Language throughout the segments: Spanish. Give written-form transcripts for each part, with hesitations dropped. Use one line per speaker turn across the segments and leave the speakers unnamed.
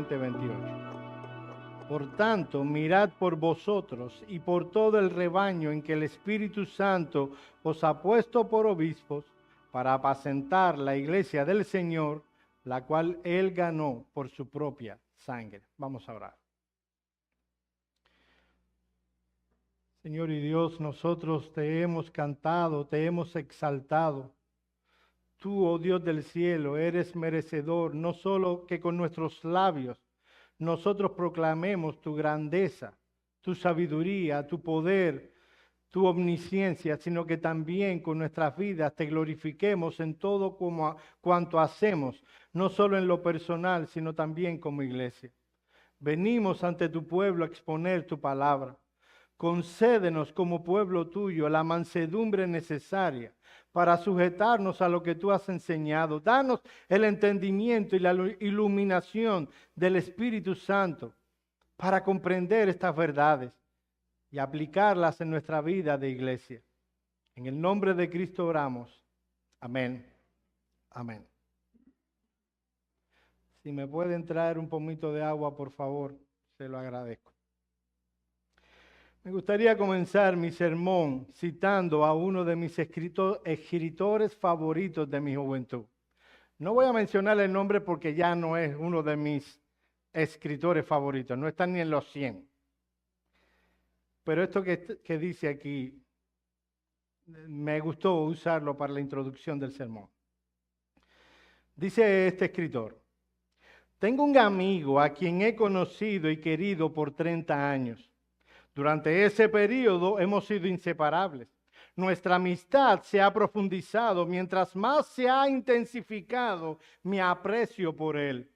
20:28. Por tanto, mirad por vosotros y por todo el rebaño en que el Espíritu Santo os ha puesto por obispos para apacentar la iglesia del Señor, la cual Él ganó por su propia sangre. Vamos a orar. Señor y Dios, nosotros te hemos cantado, te hemos exaltado. Tú, oh Dios del cielo, eres merecedor, no solo que con nuestros labios nosotros proclamemos tu grandeza, tu sabiduría, tu poder, tu omnisciencia, sino que también con nuestras vidas te glorifiquemos en todo cuanto hacemos, no solo en lo personal, sino también como iglesia. Venimos ante tu pueblo a exponer tu palabra. Concédenos como pueblo tuyo la mansedumbre necesaria para sujetarnos a lo que tú has enseñado. Danos el entendimiento y la iluminación del Espíritu Santo para comprender estas verdades y aplicarlas en nuestra vida de iglesia. En el nombre de Cristo oramos. Amén. Amén. Si me pueden traer un pomito de agua, por favor, se lo agradezco. Me gustaría comenzar mi sermón citando a uno de mis escritores favoritos de mi juventud. No voy a mencionar el nombre porque ya no es uno de mis escritores favoritos, no está ni en los 100. Pero esto que dice aquí, me gustó usarlo para la introducción del sermón. Dice este escritor: tengo un amigo a quien he conocido y querido por 30 años. Durante ese periodo hemos sido inseparables. Nuestra amistad se ha profundizado mientras más se ha intensificado mi aprecio por él.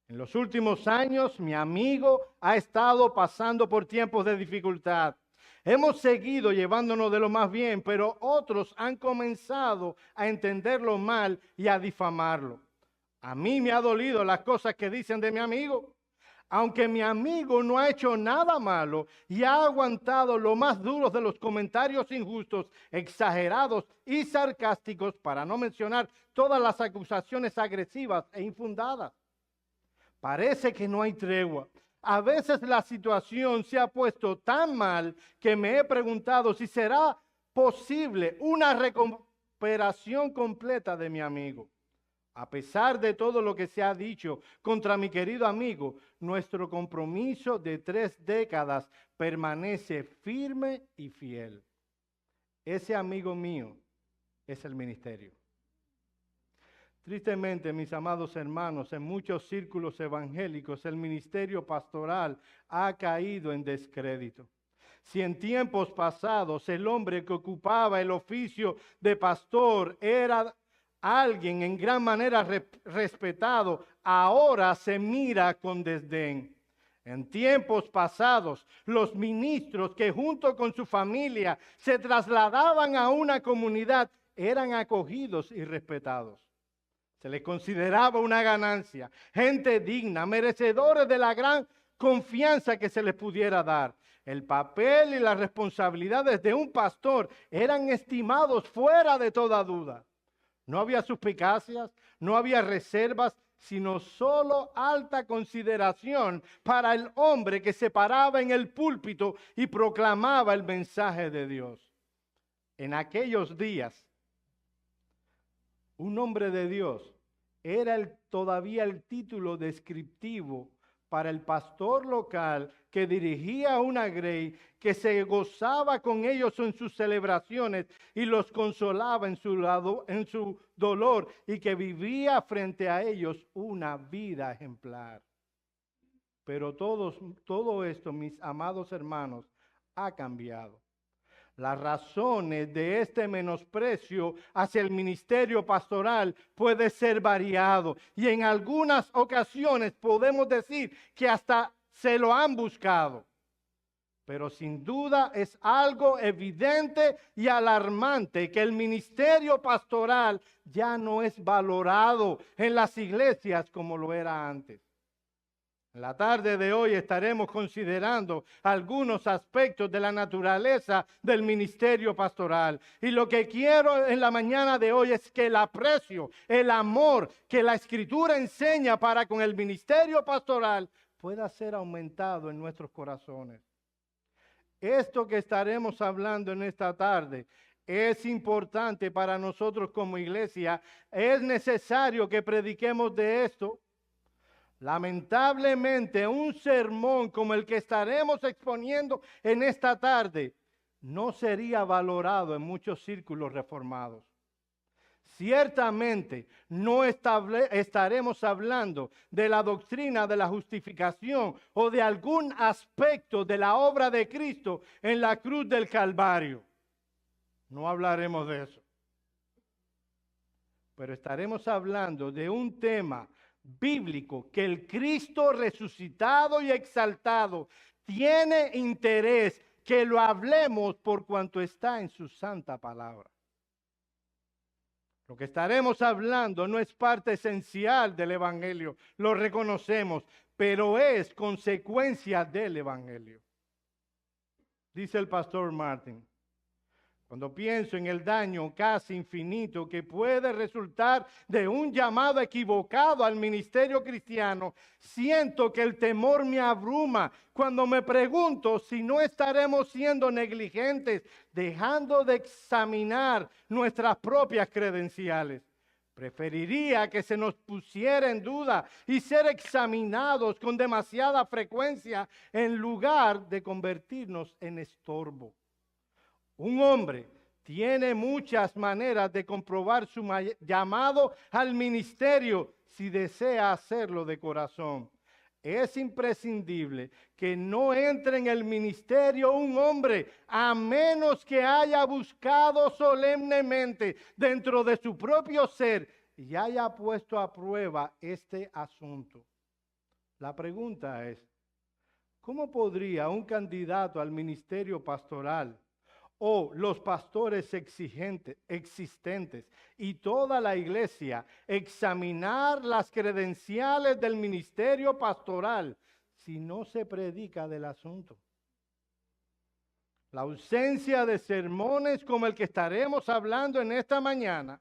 En los últimos años, mi amigo ha estado pasando por tiempos de dificultad. Hemos seguido llevándonos de lo más bien, pero otros han comenzado a entenderlo mal y a difamarlo. A mí me ha dolido las cosas que dicen de mi amigo. Aunque mi amigo no ha hecho nada malo y ha aguantado lo más duro de los comentarios injustos, exagerados y sarcásticos, para no mencionar todas las acusaciones agresivas e infundadas. Parece que no hay tregua. A veces la situación se ha puesto tan mal que me he preguntado si será posible una recuperación completa de mi amigo. A pesar de todo lo que se ha dicho contra mi querido amigo, nuestro compromiso de 3 décadas permanece firme y fiel. Ese amigo mío es el ministerio. Tristemente, mis amados hermanos, en muchos círculos evangélicos el ministerio pastoral ha caído en descrédito. Si en tiempos pasados el hombre que ocupaba el oficio de pastor era alguien en gran manera respetado, ahora se mira con desdén. En tiempos pasados, los ministros que junto con su familia se trasladaban a una comunidad eran acogidos y respetados. Se les consideraba una ganancia, gente digna, merecedores de la gran confianza que se les pudiera dar. El papel y las responsabilidades de un pastor eran estimados fuera de toda duda. No había suspicacias, no había reservas, sino solo alta consideración para el hombre que se paraba en el púlpito y proclamaba el mensaje de Dios. En aquellos días, un hombre de Dios era todavía el título descriptivo para el pastor local que dirigía una grey, que se gozaba con ellos en sus celebraciones y los consolaba en su dolor, y que vivía frente a ellos una vida ejemplar. Pero todo esto, mis amados hermanos, ha cambiado. Las razones de este menosprecio hacia el ministerio pastoral puede ser variado, y en algunas ocasiones podemos decir que hasta se lo han buscado. Pero sin duda es algo evidente y alarmante que el ministerio pastoral ya no es valorado en las iglesias como lo era antes. En la tarde de hoy estaremos considerando algunos aspectos de la naturaleza del ministerio pastoral. Y lo que quiero en la mañana de hoy es que el aprecio, el amor que la Escritura enseña para con el ministerio pastoral pueda ser aumentado en nuestros corazones. Esto que estaremos hablando en esta tarde es importante para nosotros como iglesia. Es necesario que prediquemos de esto. Lamentablemente, un sermón como el que estaremos exponiendo en esta tarde no sería valorado en muchos círculos reformados. Ciertamente no estaremos hablando de la doctrina de la justificación o de algún aspecto de la obra de Cristo en la cruz del Calvario. No hablaremos de eso. Pero estaremos hablando de un tema bíblico que el Cristo resucitado y exaltado tiene interés que lo hablemos por cuanto está en su santa palabra. Lo que estaremos hablando no es parte esencial del Evangelio, lo reconocemos, pero es consecuencia del Evangelio. Dice el pastor Martin: cuando pienso en el daño casi infinito que puede resultar de un llamado equivocado al ministerio cristiano, siento que el temor me abruma cuando me pregunto si no estaremos siendo negligentes, dejando de examinar nuestras propias credenciales. Preferiría que se nos pusiera en duda y ser examinados con demasiada frecuencia en lugar de convertirnos en estorbo. Un hombre tiene muchas maneras de comprobar su llamado al ministerio si desea hacerlo de corazón. Es imprescindible que no entre en el ministerio un hombre a menos que haya buscado solemnemente dentro de su propio ser y haya puesto a prueba este asunto. La pregunta es: ¿cómo podría un candidato al ministerio pastoral o los pastores existentes y toda la iglesia examinar las credenciales del ministerio pastoral si no se predica del asunto? La ausencia de sermones como el que estaremos hablando en esta mañana,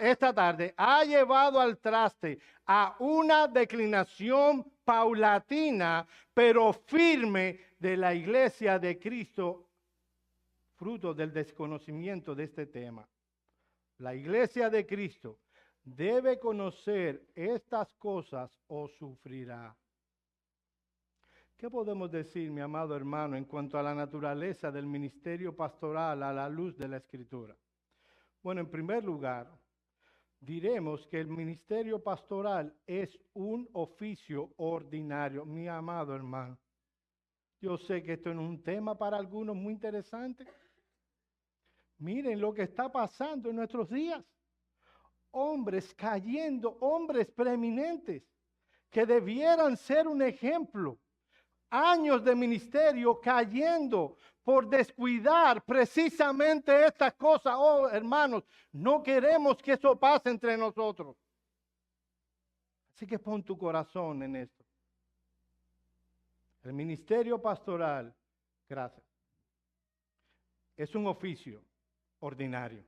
esta tarde, ha llevado al traste a una declinación paulatina pero firme de la iglesia de Cristo, fruto del desconocimiento de este tema. La iglesia de Cristo debe conocer estas cosas o sufrirá. ¿Qué podemos decir, mi amado hermano, en cuanto a la naturaleza del ministerio pastoral a la luz de la Escritura? Bueno, en primer lugar, diremos que el ministerio pastoral es un oficio ordinario. Mi amado hermano, yo sé que esto es un tema para algunos muy interesante. Miren lo que está pasando en nuestros días. Hombres cayendo, hombres preeminentes, que debieran ser un ejemplo. Años de ministerio cayendo por descuidar precisamente estas cosas. Oh, hermanos, no queremos que eso pase entre nosotros. Así que pon tu corazón en esto. El ministerio pastoral, gracias, es un oficio ordinario.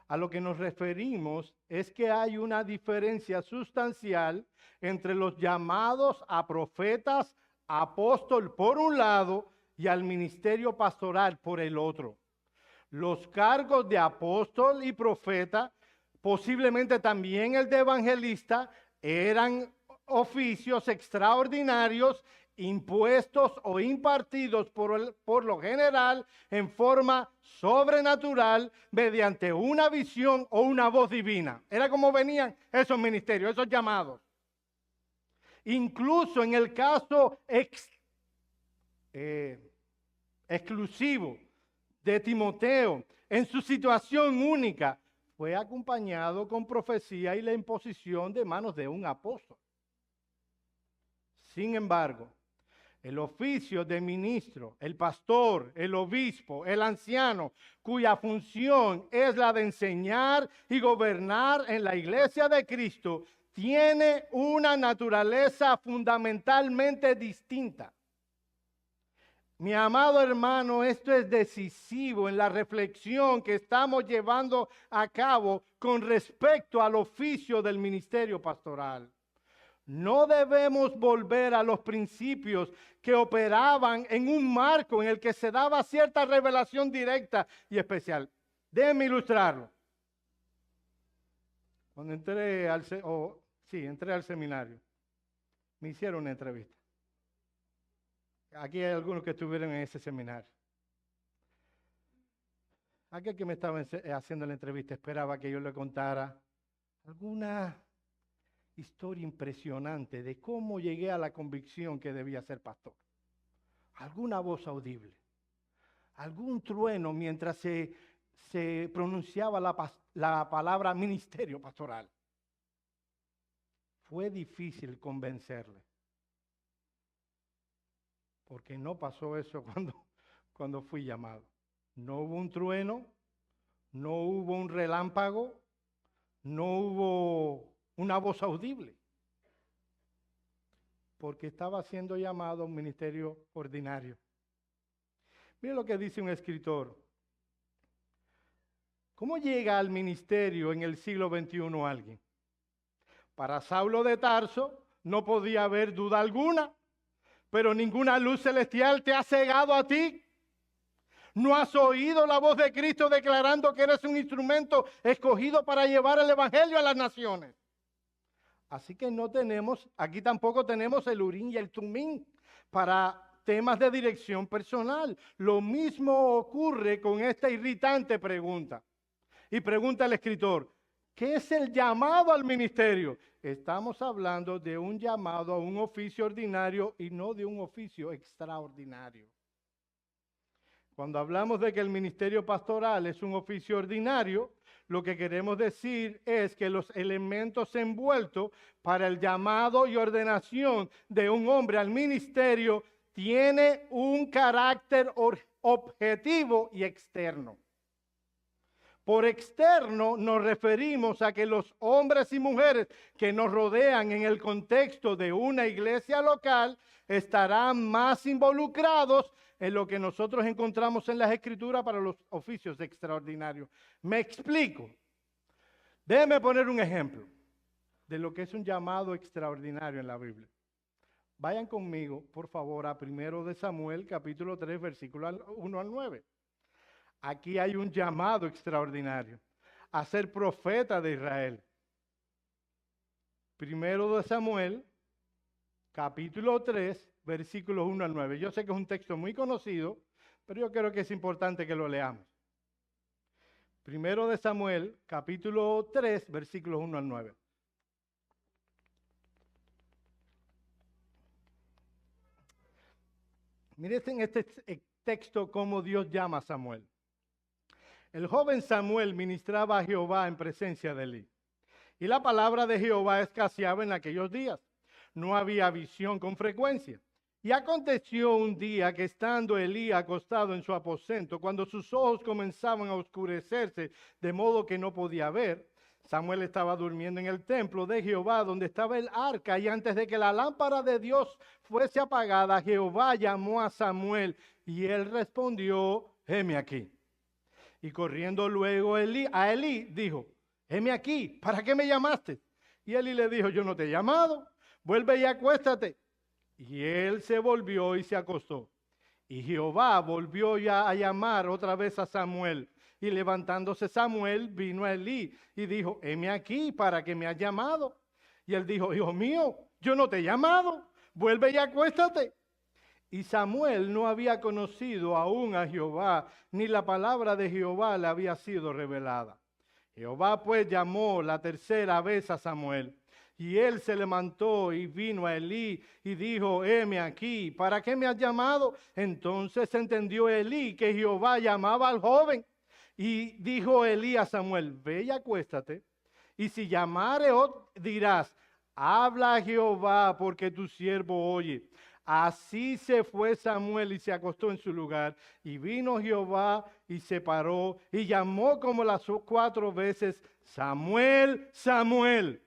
A lo que nos referimos es que hay una diferencia sustancial entre los llamados a profetas, apóstol por un lado y al ministerio pastoral por el otro. Los cargos de apóstol y profeta, posiblemente también el de evangelista, eran oficios extraordinarios impuestos o impartidos por lo general en forma sobrenatural mediante una visión o una voz divina. Era como venían esos ministerios, esos llamados. Incluso en el caso exclusivo de Timoteo, en su situación única, fue acompañado con profecía y la imposición de manos de un apóstol. Sin embargo, el oficio de ministro, el pastor, el obispo, el anciano, cuya función es la de enseñar y gobernar en la iglesia de Cristo, tiene una naturaleza fundamentalmente distinta. Mi amado hermano, esto es decisivo en la reflexión que estamos llevando a cabo con respecto al oficio del ministerio pastoral. No debemos volver a los principios que operaban en un marco en el que se daba cierta revelación directa y especial. Déjenme ilustrarlo. Cuando entré al seminario, me hicieron una entrevista. Aquí hay algunos que estuvieron en ese seminario. Aquel que me estaba haciendo la entrevista esperaba que yo le contara alguna historia impresionante de cómo llegué a la convicción que debía ser pastor. Alguna voz audible, algún trueno mientras se pronunciaba la palabra ministerio pastoral. Fue difícil convencerle, porque no pasó eso cuando fui llamado. No hubo un trueno, no hubo un relámpago, no hubo una voz audible, porque estaba siendo llamado a un ministerio ordinario. Mire lo que dice un escritor. ¿Cómo llega al ministerio en el siglo XXI alguien? Para Saulo de Tarso no podía haber duda alguna, pero ninguna luz celestial te ha cegado a ti. ¿No has oído la voz de Cristo declarando que eres un instrumento escogido para llevar el evangelio a las naciones? Así que aquí tampoco tenemos el Urim y el Tumim para temas de dirección personal. Lo mismo ocurre con esta irritante pregunta. Y pregunta el escritor, ¿qué es el llamado al ministerio? Estamos hablando de un llamado a un oficio ordinario y no de un oficio extraordinario. Cuando hablamos de que el ministerio pastoral es un oficio ordinario, lo que queremos decir es que los elementos envueltos para el llamado y ordenación de un hombre al ministerio tiene un carácter objetivo y externo. Por externo nos referimos a que los hombres y mujeres que nos rodean en el contexto de una iglesia local estarán más involucrados en lo que nosotros encontramos en las Escrituras para los oficios extraordinarios. Me explico. Déjenme poner un ejemplo de lo que es un llamado extraordinario en la Biblia. Vayan conmigo, por favor, a 1 de Samuel, capítulo 3, versículos 1 al 9. Aquí hay un llamado extraordinario a ser profeta de Israel. 1 de Samuel, capítulo 3, versículos 1 al 9. Yo sé que es un texto muy conocido, pero yo creo que es importante que lo leamos. 1 de Samuel, capítulo 3, versículos 1 al 9. Miren en este texto cómo Dios llama a Samuel. El joven Samuel ministraba a Jehová en presencia de Elí. Y la palabra de Jehová escaseaba en aquellos días. No había visión con frecuencia. Y aconteció un día que estando Elí acostado en su aposento, cuando sus ojos comenzaban a oscurecerse de modo que no podía ver, Samuel estaba durmiendo en el templo de Jehová donde estaba el arca, y antes de que la lámpara de Dios fuese apagada, Jehová llamó a Samuel y él respondió, heme aquí. Y corriendo luego a Elí dijo, heme aquí, ¿para qué me llamaste? Y Elí le dijo, yo no te he llamado, vuelve y acuéstate. Y él se volvió y se acostó. Y Jehová volvió ya a llamar otra vez a Samuel. Y levantándose Samuel vino a Elí y dijo, heme aquí, ¿para qué me has llamado? Y él dijo, hijo mío, yo no te he llamado, vuelve y acuéstate. Y Samuel no había conocido aún a Jehová, ni la palabra de Jehová le había sido revelada. Jehová pues llamó la tercera vez a Samuel. Y él se levantó y vino a Elí y dijo, heme aquí, ¿para qué me has llamado? Entonces entendió Elí que Jehová llamaba al joven. Y dijo Elí a Samuel, ve y acuéstate. Y si llamare dirás, habla Jehová porque tu siervo oye. Así se fue Samuel y se acostó en su lugar. Y vino Jehová y se paró y llamó como las 4 veces, Samuel, Samuel.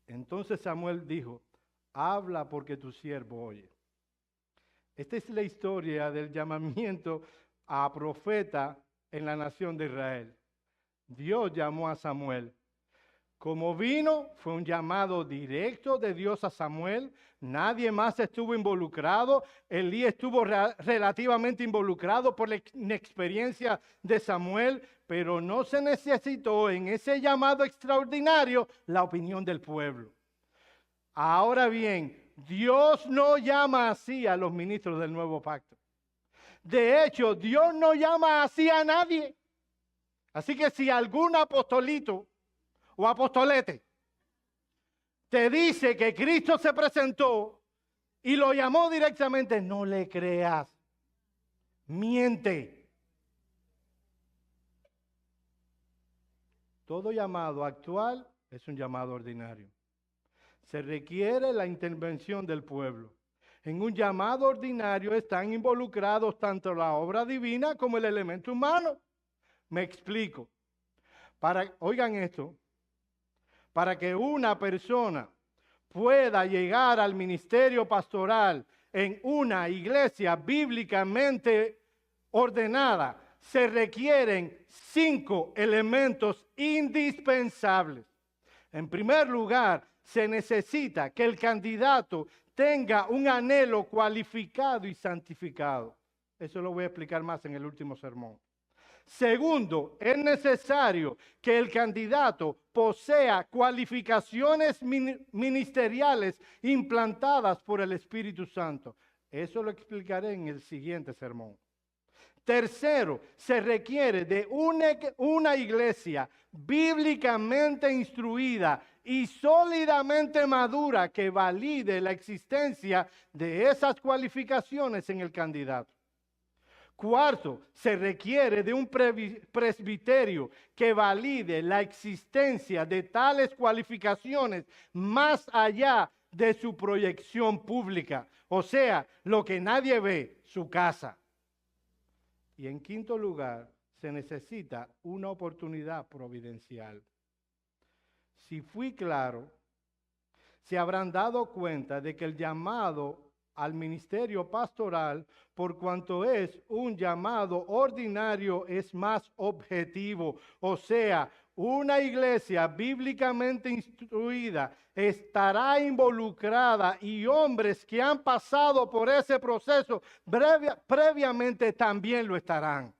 Entonces Samuel dijo, habla porque tu siervo oye. Esta es la historia del llamamiento a profeta en la nación de Israel. Dios llamó a Samuel. Como vino, fue un llamado directo de Dios a Samuel. Nadie más estuvo involucrado. Elí estuvo relativamente involucrado por la inexperiencia de Samuel, pero no se necesitó en ese llamado extraordinario la opinión del pueblo. Ahora bien, Dios no llama así a los ministros del nuevo pacto. De hecho, Dios no llama así a nadie. Así que si algún apostolito o apostolete te dice que Cristo se presentó y lo llamó directamente, no le creas. Miente. Todo llamado actual es un llamado ordinario. Se requiere la intervención del pueblo. En un llamado ordinario están involucrados tanto la obra divina como el elemento humano. Me explico. Oigan esto, para que una persona pueda llegar al ministerio pastoral en una iglesia bíblicamente ordenada, se requieren 5 elementos indispensables. En primer lugar, se necesita que el candidato tenga un anhelo cualificado y santificado. Eso lo voy a explicar más en el último sermón. Segundo, es necesario que el candidato posea cualificaciones ministeriales implantadas por el Espíritu Santo. Eso lo explicaré en el siguiente sermón. Tercero, se requiere de una iglesia bíblicamente instruida y sólidamente madura que valide la existencia de esas cualificaciones en el candidato. Cuarto, se requiere de un presbiterio que valide la existencia de tales cualificaciones más allá de su proyección pública, o sea, lo que nadie ve, su casa. Y en quinto lugar, se necesita una oportunidad providencial. Si fui claro, se habrán dado cuenta de que el llamado al ministerio pastoral, por cuanto es un llamado ordinario, es más objetivo. O sea, una iglesia bíblicamente instruida estará involucrada y hombres que han pasado por ese proceso previamente también lo estarán.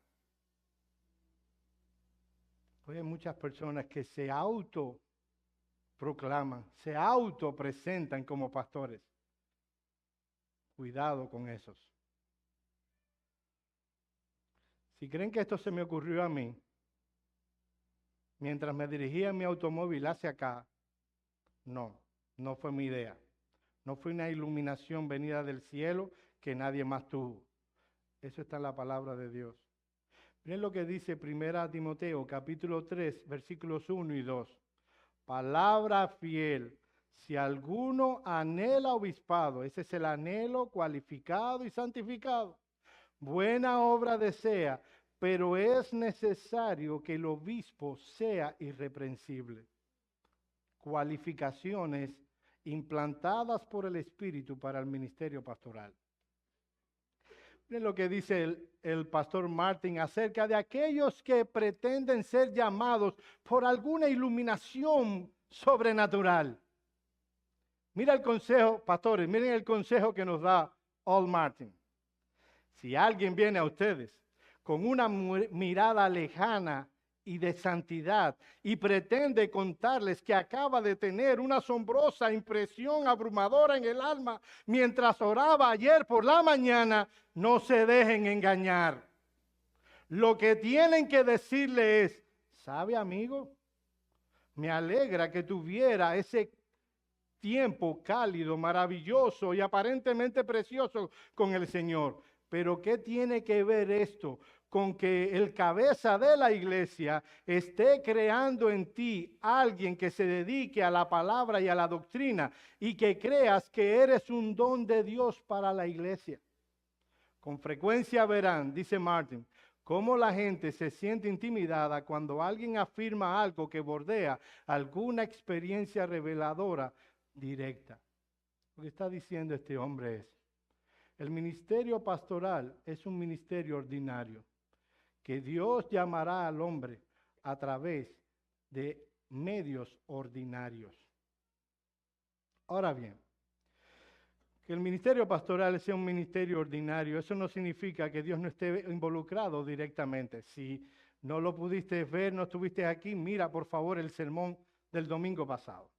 Hoy hay muchas personas que se autoproclaman, se autopresentan como pastores. Cuidado con esos. Si creen que esto se me ocurrió a mí, mientras me dirigía en mi automóvil hacia acá, no fue mi idea. No fue una iluminación venida del cielo que nadie más tuvo. Eso está en la palabra de Dios. Miren lo que dice 1 Timoteo, capítulo 3, versículos 1 y 2. Palabra fiel. Si alguno anhela obispado, ese es el anhelo cualificado y santificado. Buena obra desea, pero es necesario que el obispo sea irreprensible. Cualificaciones implantadas por el Espíritu para el ministerio pastoral. Miren lo que dice el pastor Martin acerca de aquellos que pretenden ser llamados por alguna iluminación sobrenatural. Mira el consejo, pastores, miren el consejo que nos da Al Martin. Si alguien viene a ustedes con una mirada lejana y de santidad y pretende contarles que acaba de tener una asombrosa impresión abrumadora en el alma mientras oraba ayer por la mañana, no se dejen engañar. Lo que tienen que decirle es, ¿sabe, amigo? Me alegra que tuviera ese tiempo cálido, maravilloso y aparentemente precioso con el Señor. Pero ¿qué tiene que ver esto con que el cabeza de la iglesia esté creando en ti alguien que se dedique a la palabra y a la doctrina y que creas que eres un don de Dios para la iglesia? Con frecuencia verán, dice Martin, cómo la gente se siente intimidada cuando alguien afirma algo que bordea alguna experiencia reveladora directa. Lo que está diciendo este hombre es, el ministerio pastoral es un ministerio ordinario que Dios llamará al hombre a través de medios ordinarios. Ahora bien, que el ministerio pastoral sea un ministerio ordinario, eso no significa que Dios no esté involucrado directamente. Si no lo pudiste ver, no estuviste aquí, mira por favor el sermón del domingo pasado.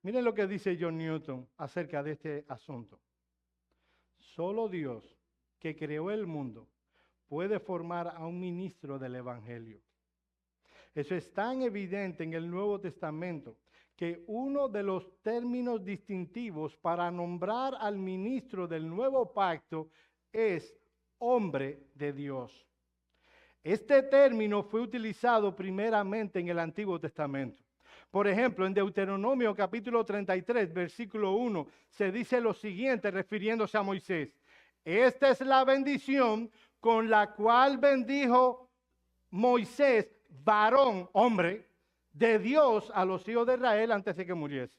Miren lo que dice John Newton acerca de este asunto. Solo Dios, que creó el mundo, puede formar a un ministro del Evangelio. Eso es tan evidente en el Nuevo Testamento que uno de los términos distintivos para nombrar al ministro del nuevo pacto es hombre de Dios. Este término fue utilizado primeramente en el Antiguo Testamento. Por ejemplo, en Deuteronomio capítulo 33, versículo 1, se dice lo siguiente refiriéndose a Moisés. Esta es la bendición con la cual bendijo Moisés, varón, hombre, de Dios a los hijos de Israel antes de que muriese.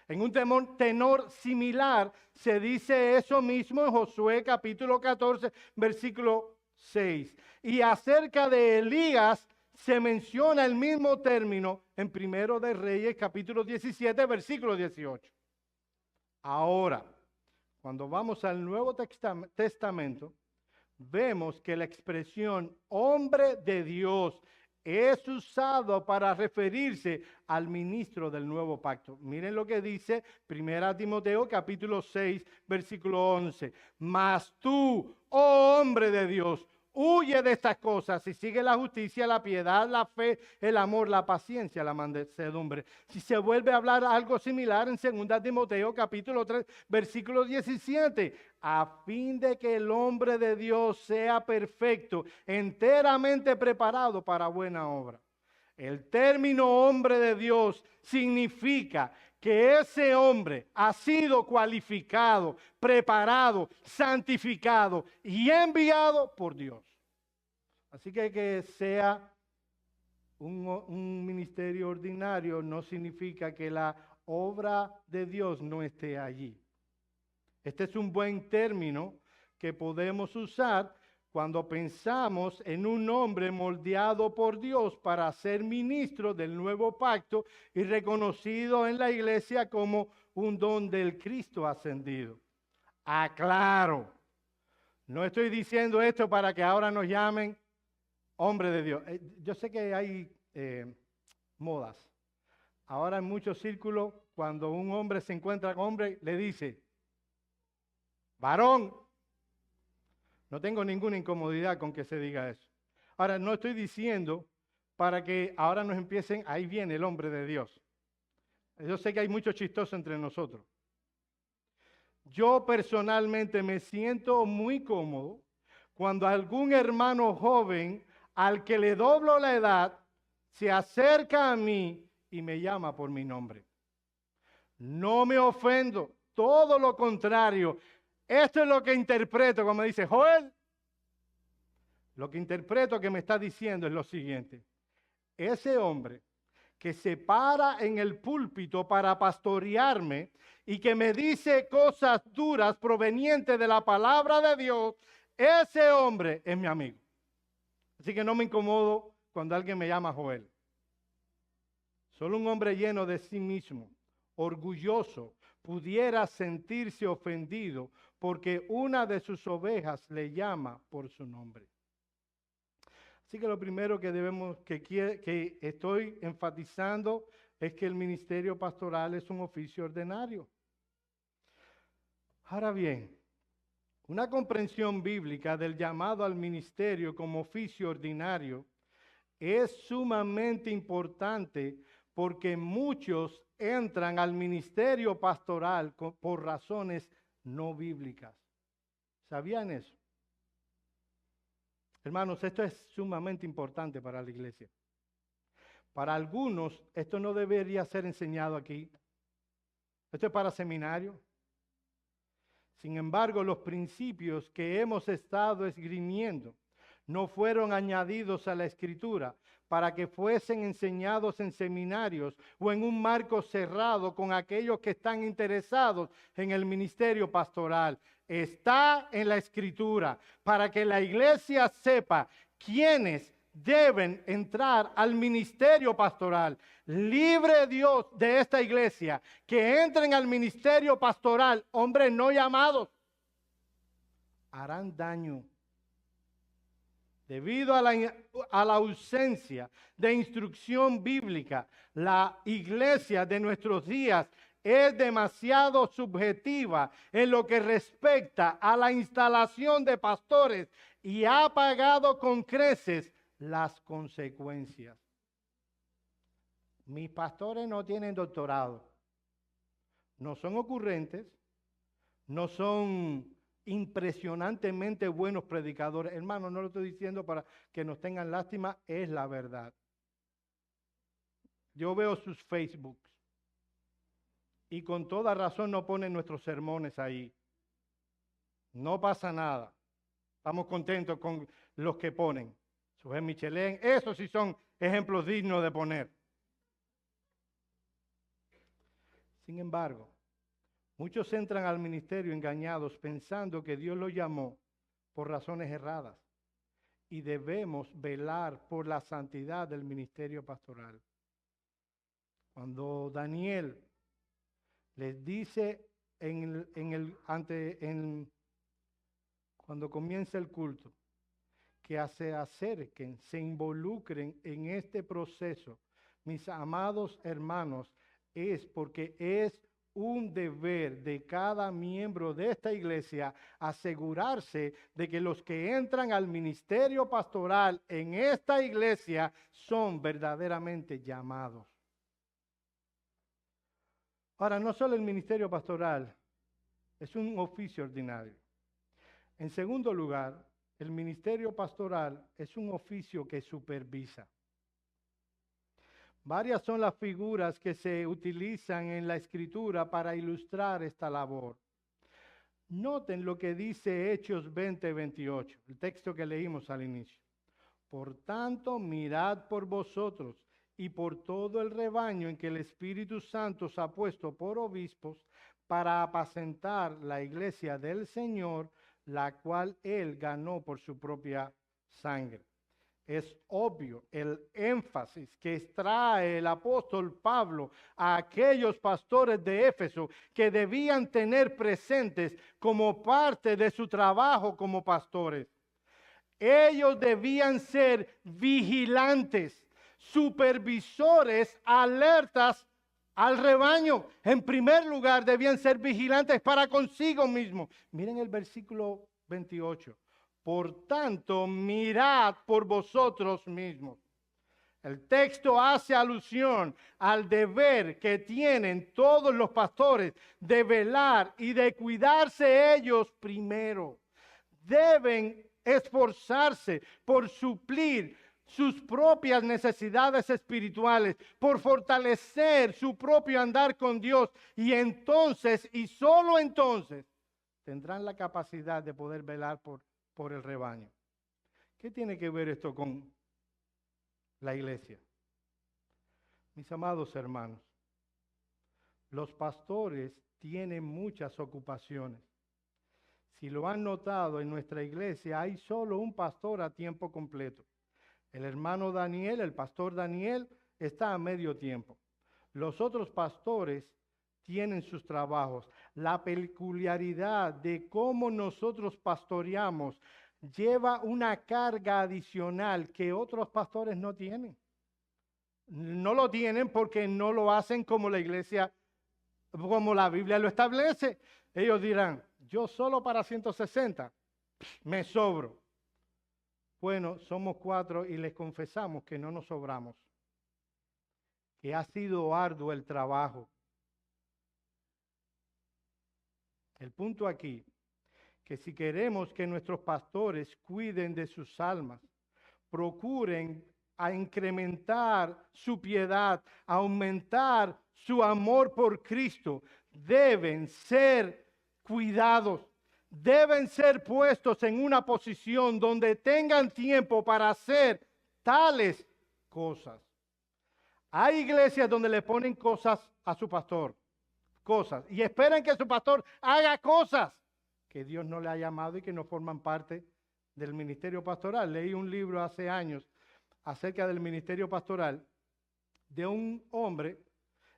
En un tenor similar se dice eso mismo en Josué capítulo 14, versículo 6. Y acerca de Elías se menciona el mismo término en Primero de Reyes capítulo 17, versículo 18. Ahora, cuando vamos al Nuevo Testamento, vemos que la expresión hombre de Dios es usado para referirse al ministro del nuevo pacto. Miren lo que dice 1 Timoteo capítulo 6, versículo 11. Mas tú, oh hombre de Dios, huye de estas cosas y sigue la justicia, la piedad, la fe, el amor, la paciencia, la mansedumbre. Si se vuelve a hablar algo similar en 2 Timoteo capítulo 3, versículo 17, a fin de que el hombre de Dios sea perfecto, enteramente preparado para buena obra. El término hombre de Dios significa que ese hombre ha sido cualificado, preparado, santificado y enviado por Dios. Así que sea un ministerio ordinario no significa que la obra de Dios no esté allí. Este es un buen término que podemos usar cuando pensamos en un hombre moldeado por Dios para ser ministro del nuevo pacto y reconocido en la iglesia como un don del Cristo ascendido. Aclaro, no estoy diciendo esto para que ahora nos llamen hombre de Dios. Yo sé que hay modas. Ahora en muchos círculos, cuando un hombre se encuentra con hombre, le dice, varón. No tengo ninguna incomodidad con que se diga eso. Ahora, no estoy diciendo para que ahora nos empiecen, ahí viene el hombre de Dios. Yo sé que hay mucho chistoso entre nosotros. Yo personalmente me siento muy cómodo cuando algún hermano joven al que le doblo la edad se acerca a mí y me llama por mi nombre. No me ofendo, todo lo contrario. Esto es lo que interpreto, como dice Joel. Lo que interpreto que me está diciendo es lo siguiente. Ese hombre que se para en el púlpito para pastorearme y que me dice cosas duras provenientes de la palabra de Dios, ese hombre es mi amigo. Así que no me incomodo cuando alguien me llama Joel. Solo un hombre lleno de sí mismo, orgulloso, pudiera sentirse ofendido porque una de sus ovejas le llama por su nombre. Así que lo primero que estoy enfatizando es que el ministerio pastoral es un oficio ordinario. Ahora bien, una comprensión bíblica del llamado al ministerio como oficio ordinario es sumamente importante porque muchos entran al ministerio pastoral por razones no bíblicas. ¿Sabían eso? Hermanos, esto es sumamente importante para la iglesia. Para algunos, esto no debería ser enseñado aquí. Esto es para seminario. Sin embargo, los principios que hemos estado esgrimiendo no fueron añadidos a la Escritura para que fuesen enseñados en seminarios o en un marco cerrado con aquellos que están interesados en el ministerio pastoral. Está en la Escritura para que la iglesia sepa quiénes deben entrar al ministerio pastoral. Libre Dios de esta iglesia que entren al ministerio pastoral, hombres no llamados, harán daño. Debido a la ausencia de instrucción bíblica, la iglesia de nuestros días es demasiado subjetiva en lo que respecta a la instalación de pastores y ha pagado con creces las consecuencias. Mis pastores no tienen doctorado, no son ocurrentes, no son impresionantemente buenos predicadores. Hermano, no lo estoy diciendo para que nos tengan lástima, es la verdad. Yo veo sus Facebooks y con toda razón no ponen nuestros sermones ahí. No pasa nada. Estamos contentos con los que ponen. Sujé Michelén, esos sí son ejemplos dignos de poner. Sin embargo, muchos entran al ministerio engañados pensando que Dios los llamó por razones erradas y debemos velar por la santidad del ministerio pastoral. Cuando Daniel les dice cuando comienza el culto, que se acerquen, se involucren en este proceso, mis amados hermanos, es porque es un deber de cada miembro de esta iglesia asegurarse de que los que entran al ministerio pastoral en esta iglesia son verdaderamente llamados. Ahora, no solo el ministerio pastoral es un oficio ordinario. En segundo lugar, el ministerio pastoral es un oficio que supervisa. Varias son las figuras que se utilizan en la Escritura para ilustrar esta labor. Noten lo que dice Hechos 20:28, el texto que leímos al inicio. Por tanto, mirad por vosotros y por todo el rebaño en que el Espíritu Santo os ha puesto por obispos para apacentar la iglesia del Señor, la cual Él ganó por su propia sangre. Es obvio el énfasis que extrae el apóstol Pablo a aquellos pastores de Éfeso que debían tener presentes como parte de su trabajo como pastores. Ellos debían ser vigilantes, supervisores, alertas al rebaño. En primer lugar, debían ser vigilantes para consigo mismos. Miren el versículo 28. Por tanto, mirad por vosotros mismos. El texto hace alusión al deber que tienen todos los pastores de velar y de cuidarse ellos primero. Deben esforzarse por suplir sus propias necesidades espirituales, por fortalecer su propio andar con Dios y entonces, y solo entonces, tendrán la capacidad de poder velar por el rebaño. ¿Qué tiene que ver esto con la iglesia? Mis amados hermanos, los pastores tienen muchas ocupaciones. Si lo han notado, en nuestra iglesia hay solo un pastor a tiempo completo. El hermano Daniel, el pastor Daniel, está a medio tiempo. Los otros pastores tienen sus trabajos. La peculiaridad de cómo nosotros pastoreamos lleva una carga adicional que otros pastores no tienen. No lo tienen porque no lo hacen como la iglesia, como la Biblia lo establece. Ellos dirán, yo solo para 160 me sobro. Bueno, somos 4 y les confesamos que no nos sobramos, que ha sido arduo el trabajo. El punto aquí, que si queremos que nuestros pastores cuiden de sus almas, procuren a incrementar su piedad, aumentar su amor por Cristo, deben ser cuidados, deben ser puestos en una posición donde tengan tiempo para hacer tales cosas. Hay iglesias donde le ponen cosas a su pastor, cosas, y esperan que su pastor haga cosas que Dios no le ha llamado y que no forman parte del ministerio pastoral. Leí un libro hace años acerca del ministerio pastoral de un hombre.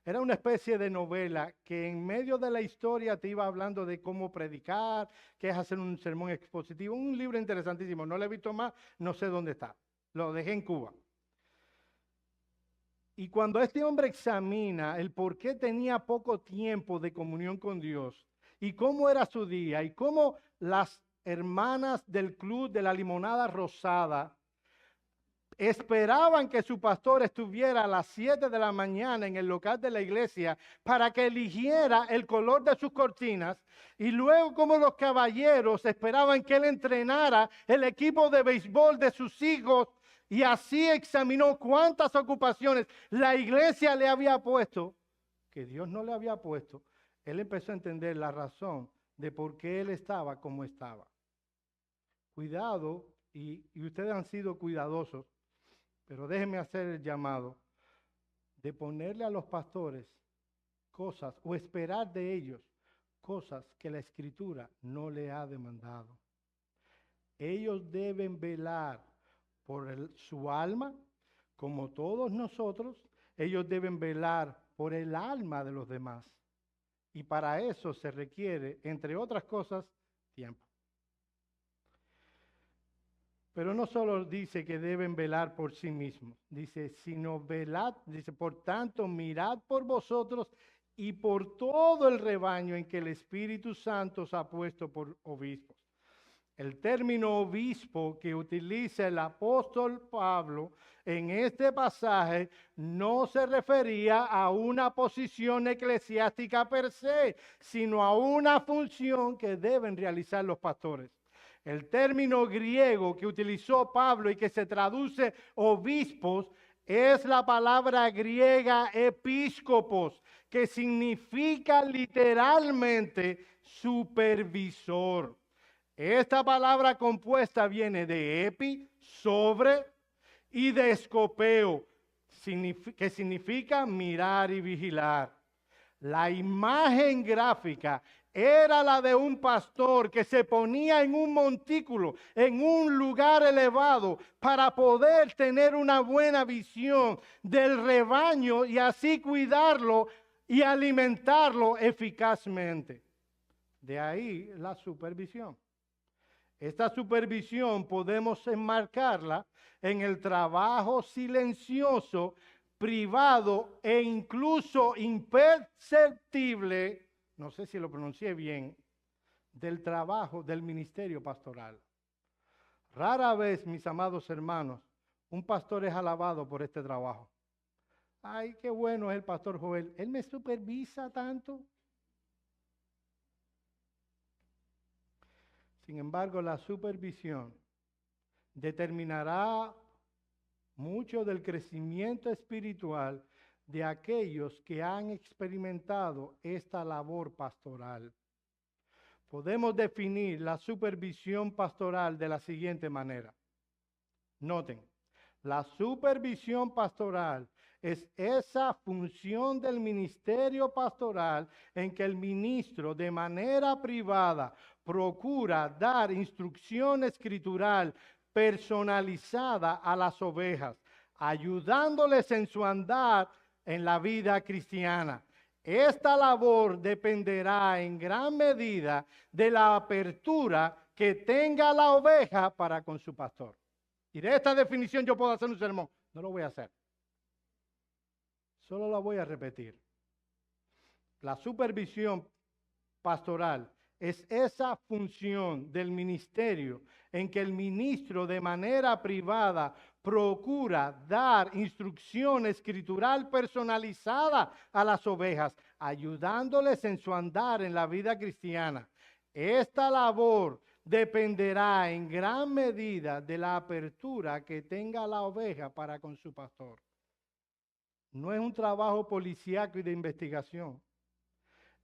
Era una especie de novela que en medio de la historia te iba hablando de cómo predicar, qué es hacer un sermón expositivo. Un libro interesantísimo. No lo he visto más, no sé dónde está. Lo dejé en Cuba. Y cuando este hombre examina el por qué tenía poco tiempo de comunión con Dios y cómo era su día y cómo las hermanas del club de la limonada rosada esperaban que su pastor estuviera a las 7 de la mañana en el local de la iglesia para que eligiera el color de sus cortinas, y luego como los caballeros esperaban que él entrenara el equipo de béisbol de sus hijos, y así examinó cuántas ocupaciones la iglesia le había puesto, que Dios no le había puesto. Él empezó a entender la razón de por qué él estaba como estaba. Cuidado, y ustedes han sido cuidadosos, pero déjenme hacer el llamado de ponerle a los pastores cosas o esperar de ellos cosas que la Escritura no le ha demandado. Ellos deben velar por su alma, como todos nosotros. Ellos deben velar por el alma de los demás. Y para eso se requiere, entre otras cosas, tiempo. Pero no solo dice que deben velar por sí mismos, dice, sino velad, dice, por tanto, mirad por vosotros y por todo el rebaño en que el Espíritu Santo os ha puesto por obispos. El término obispo que utiliza el apóstol Pablo en este pasaje no se refería a una posición eclesiástica per se, sino a una función que deben realizar los pastores. El término griego que utilizó Pablo y que se traduce obispos es la palabra griega episcopos, que significa literalmente supervisor. Esta palabra compuesta viene de epi, sobre, y de escopeo, que significa mirar y vigilar. La imagen gráfica era la de un pastor que se ponía en un montículo, en un lugar elevado, para poder tener una buena visión del rebaño y así cuidarlo y alimentarlo eficazmente. De ahí la supervisión. Esta supervisión podemos enmarcarla en el trabajo silencioso, privado e incluso imperceptible, no sé si lo pronuncié bien, del trabajo del ministerio pastoral. Rara vez, mis amados hermanos, un pastor es alabado por este trabajo. Ay, qué bueno es el pastor Joel. Él me supervisa tanto. Sin embargo, la supervisión determinará mucho del crecimiento espiritual de aquellos que han experimentado esta labor pastoral. Podemos definir la supervisión pastoral de la siguiente manera. Noten, la supervisión pastoral es esa función del ministerio pastoral en que el ministro de manera privada procura dar instrucción escritural personalizada a las ovejas, ayudándoles en su andar en la vida cristiana. Esta labor dependerá en gran medida de la apertura que tenga la oveja para con su pastor. Y de esta definición yo puedo hacer un sermón. No lo voy a hacer. Solo la voy a repetir. La supervisión pastoral es esa función del ministerio en que el ministro de manera privada procura dar instrucción escritural personalizada a las ovejas, ayudándoles en su andar en la vida cristiana. Esta labor dependerá en gran medida de la apertura que tenga la oveja para con su pastor. No es un trabajo policíaco y de investigación.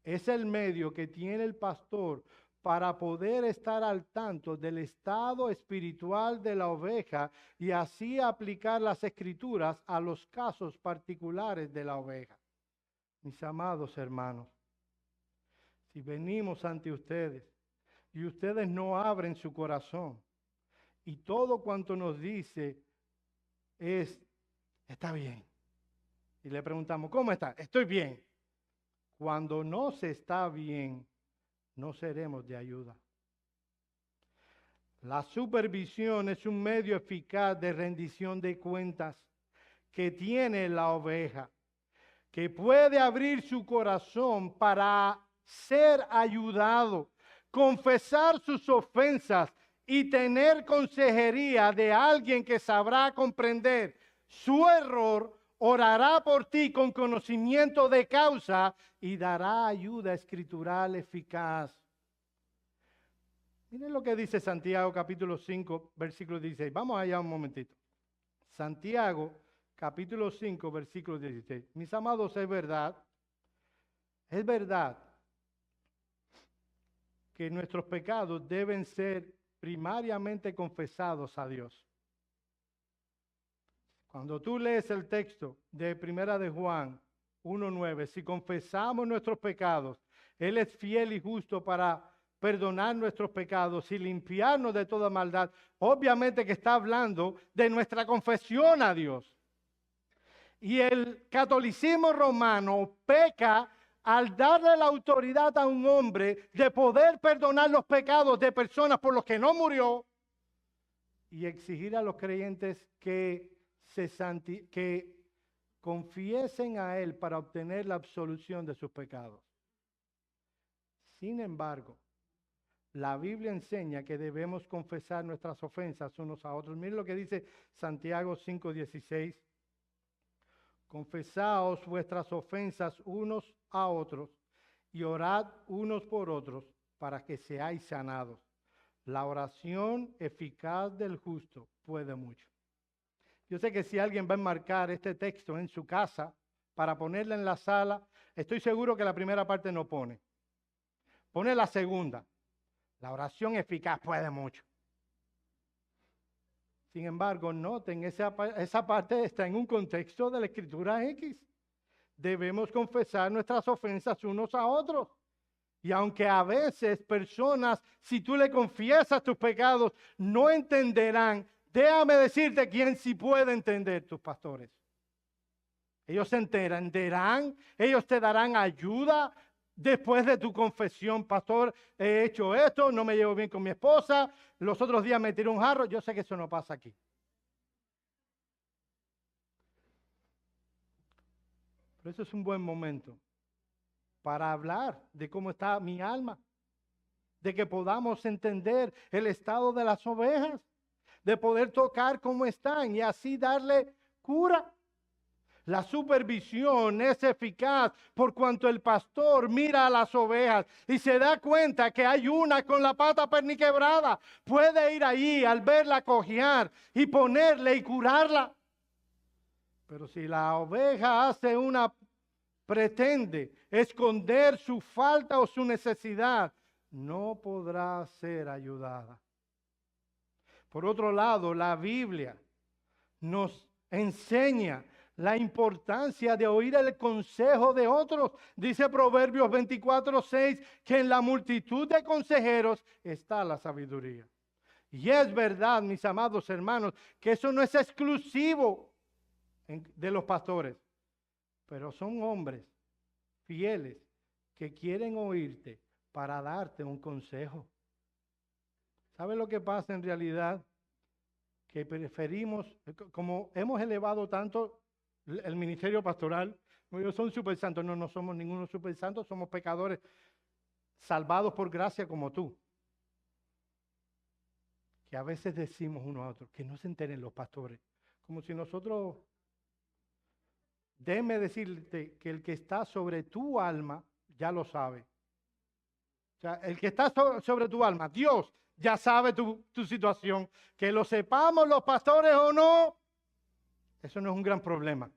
Es el medio que tiene el pastor para poder estar al tanto del estado espiritual de la oveja y así aplicar las escrituras a los casos particulares de la oveja. Mis amados hermanos, si venimos ante ustedes y ustedes no abren su corazón y todo cuanto nos dice es, está bien. Y le preguntamos, ¿cómo está? Estoy bien. Cuando no se está bien, no seremos de ayuda. La supervisión es un medio eficaz de rendición de cuentas que tiene la oveja, que puede abrir su corazón para ser ayudado, confesar sus ofensas y tener consejería de alguien que sabrá comprender su error, orará por ti con conocimiento de causa y dará ayuda escritural eficaz. Miren lo que dice Santiago capítulo 5, versículo 16. Vamos allá un momentito. Santiago capítulo 5, versículo 16. Mis amados, es verdad que nuestros pecados deben ser primariamente confesados a Dios. Cuando tú lees el texto de Primera de Juan 1:9, si confesamos nuestros pecados, Él es fiel y justo para perdonar nuestros pecados y limpiarnos de toda maldad. Obviamente que está hablando de nuestra confesión a Dios. Y el catolicismo romano peca al darle la autoridad a un hombre de poder perdonar los pecados de personas por los que no murió y exigir a los creyentes que confiesen a Él para obtener la absolución de sus pecados. Sin embargo, la Biblia enseña que debemos confesar nuestras ofensas unos a otros. Miren lo que dice Santiago 5:16. Confesaos vuestras ofensas unos a otros y orad unos por otros para que seáis sanados. La oración eficaz del justo puede mucho. Yo sé que si alguien va a enmarcar este texto en su casa para ponerla en la sala, estoy seguro que la primera parte no pone. Pone la segunda. La oración eficaz puede mucho. Sin embargo, noten, esa parte está en un contexto de la Escritura X. Debemos confesar nuestras ofensas unos a otros. Y aunque a veces personas, si tú le confiesas tus pecados, no entenderán, déjame decirte quién sí puede entender, tus pastores. Ellos se entenderán, ellos te darán ayuda después de tu confesión. Pastor, he hecho esto, no me llevo bien con mi esposa, los otros días me tiré un jarro. Yo sé que eso no pasa aquí. Pero eso es un buen momento para hablar de cómo está mi alma, de que podamos entender el estado de las ovejas, de poder tocar cómo están y así darle cura. La supervisión es eficaz por cuanto el pastor mira a las ovejas y se da cuenta que hay una con la pata perniquebrada. Puede ir ahí al verla cojear y ponerle y curarla. Pero si la oveja pretende esconder su falta o su necesidad, no podrá ser ayudada. Por otro lado, la Biblia nos enseña la importancia de oír el consejo de otros. Dice Proverbios 24:6 que en la multitud de consejeros está la sabiduría. Y es verdad, mis amados hermanos, que eso no es exclusivo de los pastores, pero son hombres fieles que quieren oírte para darte un consejo. ¿Sabe lo que pasa en realidad? Que preferimos, como hemos elevado tanto el ministerio pastoral, ellos son super santos. No, no somos ninguno super santos, somos pecadores salvados por gracia como tú. Que a veces decimos uno a otro, que no se enteren los pastores, como si nosotros, déjeme decirte que el que está sobre tu alma ya lo sabe. O sea, el que está sobre tu alma, Dios ya sabe tu situación. Que lo sepamos los pastores o no, eso no es un gran problema.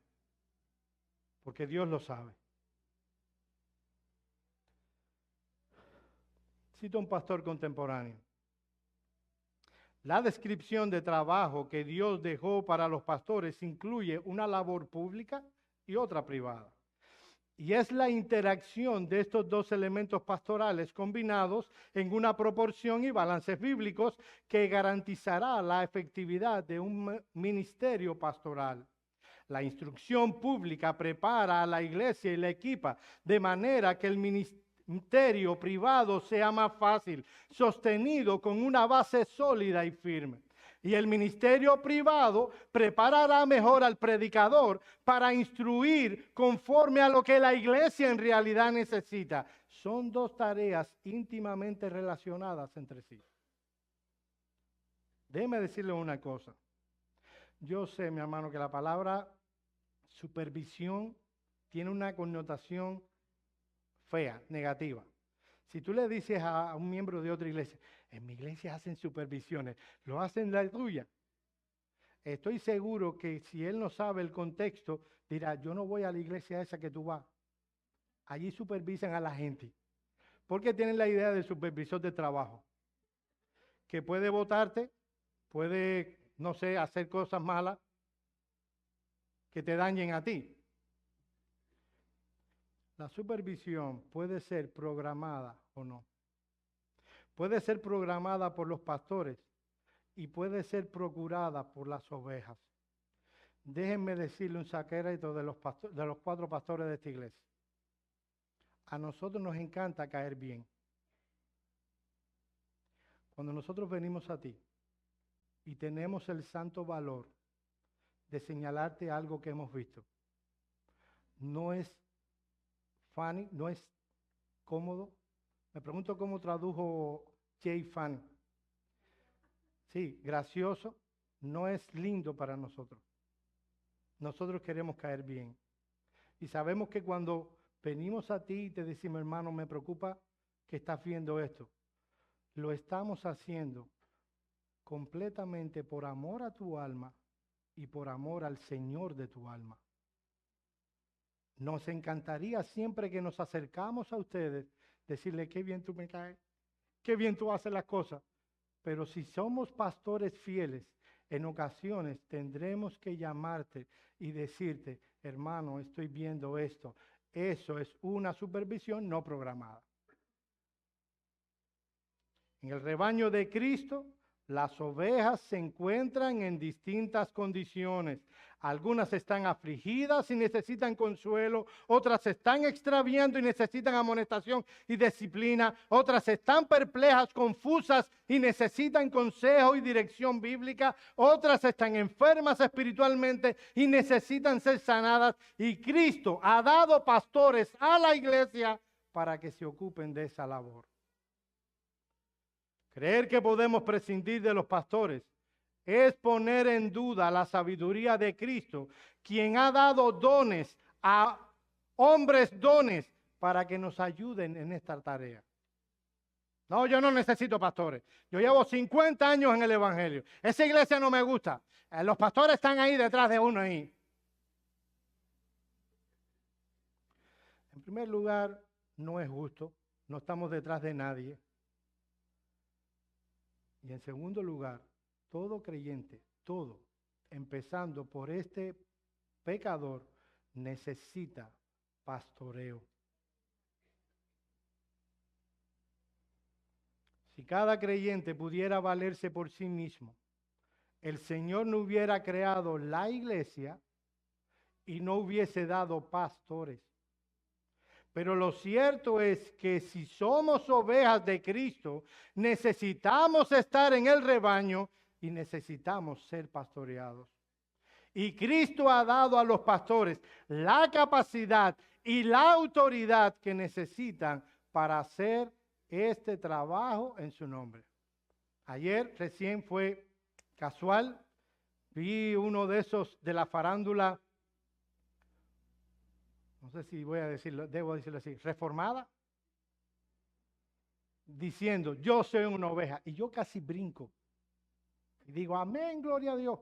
Porque Dios lo sabe. Cito un pastor contemporáneo. La descripción de trabajo que Dios dejó para los pastores incluye una labor pública y otra privada. Y es la interacción de estos dos elementos pastorales combinados en una proporción y balances bíblicos que garantizará la efectividad de un ministerio pastoral. La instrucción pública prepara a la iglesia y la equipa de manera que el ministerio privado sea más fácil, sostenido con una base sólida y firme. Y el ministerio privado preparará mejor al predicador para instruir conforme a lo que la iglesia en realidad necesita. Son dos tareas íntimamente relacionadas entre sí. Déjeme decirle una cosa. Yo sé, mi hermano, que la palabra supervisión tiene una connotación fea, negativa. Si tú le dices a un miembro de otra iglesia, en mi iglesia hacen supervisiones, lo hacen la tuya. Estoy seguro que si él no sabe el contexto, dirá, yo no voy a la iglesia esa que tú vas. Allí supervisan a la gente. Porque tienen la idea del supervisor de trabajo, que puede votarte, puede, no sé, hacer cosas malas que te dañen a ti. La supervisión puede ser programada o no. Puede ser programada por los pastores y puede ser procurada por las ovejas. Déjenme decirle un secreto de los 4 pastores de esta iglesia. A nosotros nos encanta caer bien. Cuando nosotros venimos a ti y tenemos el santo valor de señalarte algo que hemos visto, no es funny, no es cómodo. Me pregunto cómo tradujo Jay Fan. Sí, gracioso, no es lindo para nosotros. Nosotros queremos caer bien. Y sabemos que cuando venimos a ti y te decimos, hermano, me preocupa que estás viendo esto, lo estamos haciendo completamente por amor a tu alma y por amor al Señor de tu alma. Nos encantaría siempre que nos acercamos a ustedes decirle, qué bien tú me caes, qué bien tú haces las cosas. Pero si somos pastores fieles, en ocasiones tendremos que llamarte y decirte, hermano, estoy viendo esto. Eso es una supervisión no programada. En el rebaño de Cristo, las ovejas se encuentran en distintas condiciones. Algunas están afligidas y necesitan consuelo, otras se están extraviando y necesitan amonestación y disciplina, otras están perplejas, confusas y necesitan consejo y dirección bíblica, otras están enfermas espiritualmente y necesitan ser sanadas. Y Cristo ha dado pastores a la iglesia para que se ocupen de esa labor. Creer que podemos prescindir de los pastores es poner en duda la sabiduría de Cristo, quien ha dado dones a hombres dones para que nos ayuden en esta tarea. No, yo no necesito pastores. Yo llevo 50 años en el Evangelio. Esa iglesia no me gusta. Los pastores están ahí detrás de uno ahí. En primer lugar, no es justo. No estamos detrás de nadie. Y en segundo lugar, todo creyente, todo, empezando por este pecador, necesita pastoreo. Si cada creyente pudiera valerse por sí mismo, el Señor no hubiera creado la iglesia y no hubiese dado pastores. Pero lo cierto es que si somos ovejas de Cristo, necesitamos estar en el rebaño y necesitamos ser pastoreados. Y Cristo ha dado a los pastores la capacidad y la autoridad que necesitan para hacer este trabajo en su nombre. Ayer recién fue casual, vi uno de esos de la farándula, no sé si voy a decirlo, debo decirlo así, reformada, diciendo, yo soy una oveja. Y yo casi brinco. Y digo, amén, gloria a Dios.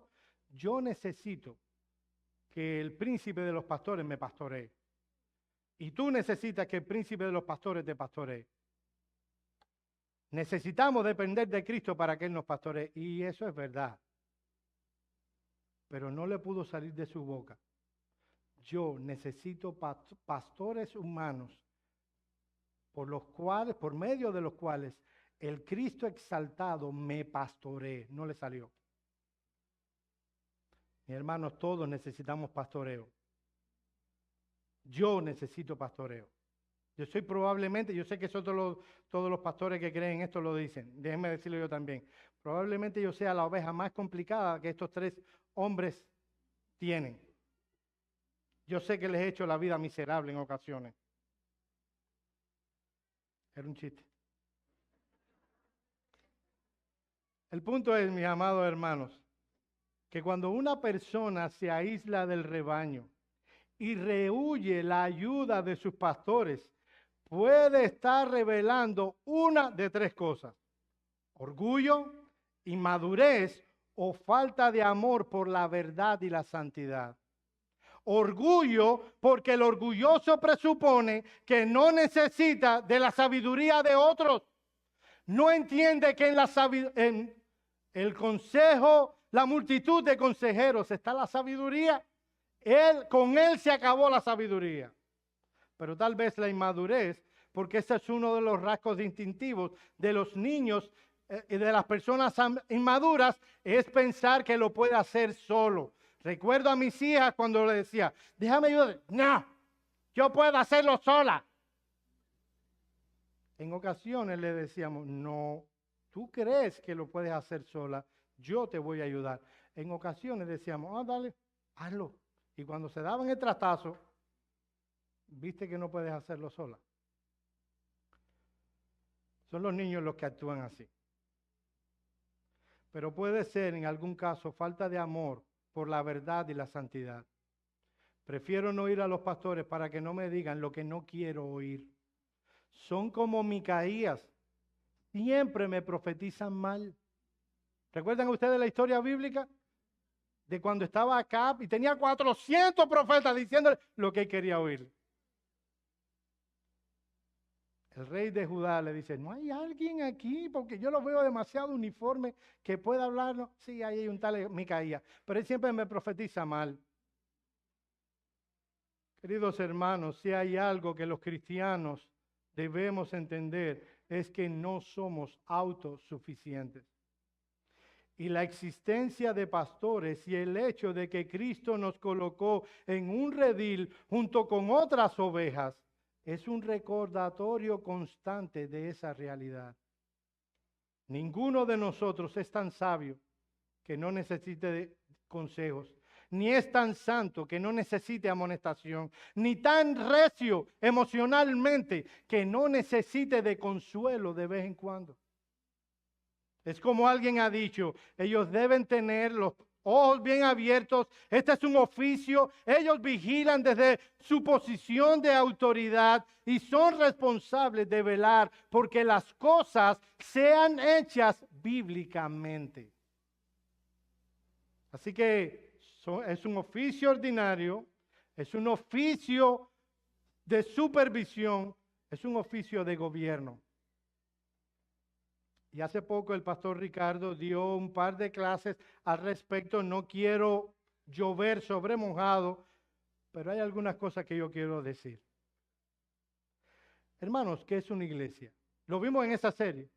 Yo necesito que el príncipe de los pastores me pastoree. Y tú necesitas que el príncipe de los pastores te pastoree. Necesitamos depender de Cristo para que Él nos pastoree. Y eso es verdad. Pero no le pudo salir de su boca. Yo necesito pastores humanos por medio de los cuales el Cristo exaltado me pastoree. No le salió. Mis hermanos, todos necesitamos pastoreo. Yo necesito pastoreo. Yo sé que todos los pastores que creen esto lo dicen. Déjenme decirlo yo también. Probablemente yo sea la oveja más complicada que estos 3 hombres tienen. Yo sé que les he hecho la vida miserable en ocasiones. Era un chiste. El punto es, mis amados hermanos, que cuando una persona se aísla del rebaño y rehúye la ayuda de sus pastores, puede estar revelando una de 3 cosas: orgullo, inmadurez o falta de amor por la verdad y la santidad. Orgullo, porque el orgulloso presupone que no necesita de la sabiduría de otros. No entiende que en el consejo, la multitud de consejeros está la sabiduría. Con él se acabó la sabiduría. Pero tal vez la inmadurez, porque ese es uno de los rasgos distintivos de los niños y de las personas inmaduras, es pensar que lo puede hacer solo. Recuerdo a mis hijas cuando le decía, déjame ayudar. No, yo puedo hacerlo sola. En ocasiones le decíamos, no, tú crees que lo puedes hacer sola, yo te voy a ayudar. En ocasiones decíamos, dale, hazlo. Y cuando se daban el tratazo, viste que no puedes hacerlo sola. Son los niños los que actúan así. Pero puede ser en algún caso falta de amor por la verdad y la santidad. Prefiero no ir a los pastores para que no me digan lo que no quiero oír. Son como Micaías. Siempre me profetizan mal. ¿Recuerdan ustedes la historia bíblica? De cuando estaba Acab y tenía 400 profetas diciéndole lo que él quería oír. El rey de Judá le dice, ¿no hay alguien aquí? Porque yo lo veo demasiado uniforme que pueda hablarnos. Sí, ahí hay un tal Micaías, pero él siempre me profetiza mal. Queridos hermanos, si hay algo que los cristianos debemos entender es que no somos autosuficientes. Y la existencia de pastores y el hecho de que Cristo nos colocó en un redil junto con otras ovejas es un recordatorio constante de esa realidad. Ninguno de nosotros es tan sabio que no necesite de consejos, ni es tan santo que no necesite amonestación, ni tan recio emocionalmente que no necesite de consuelo de vez en cuando. Es como alguien ha dicho, ellos deben tener los ojos bien abiertos. Este es un oficio. Ellos vigilan desde su posición de autoridad y son responsables de velar porque las cosas sean hechas bíblicamente. Así que es un oficio ordinario, es un oficio de supervisión, es un oficio de gobierno. Y hace poco el pastor Ricardo dio un par de clases al respecto. No quiero llover sobre mojado, pero hay algunas cosas que yo quiero decir. Hermanos, ¿qué es una iglesia? Lo vimos en esa serie.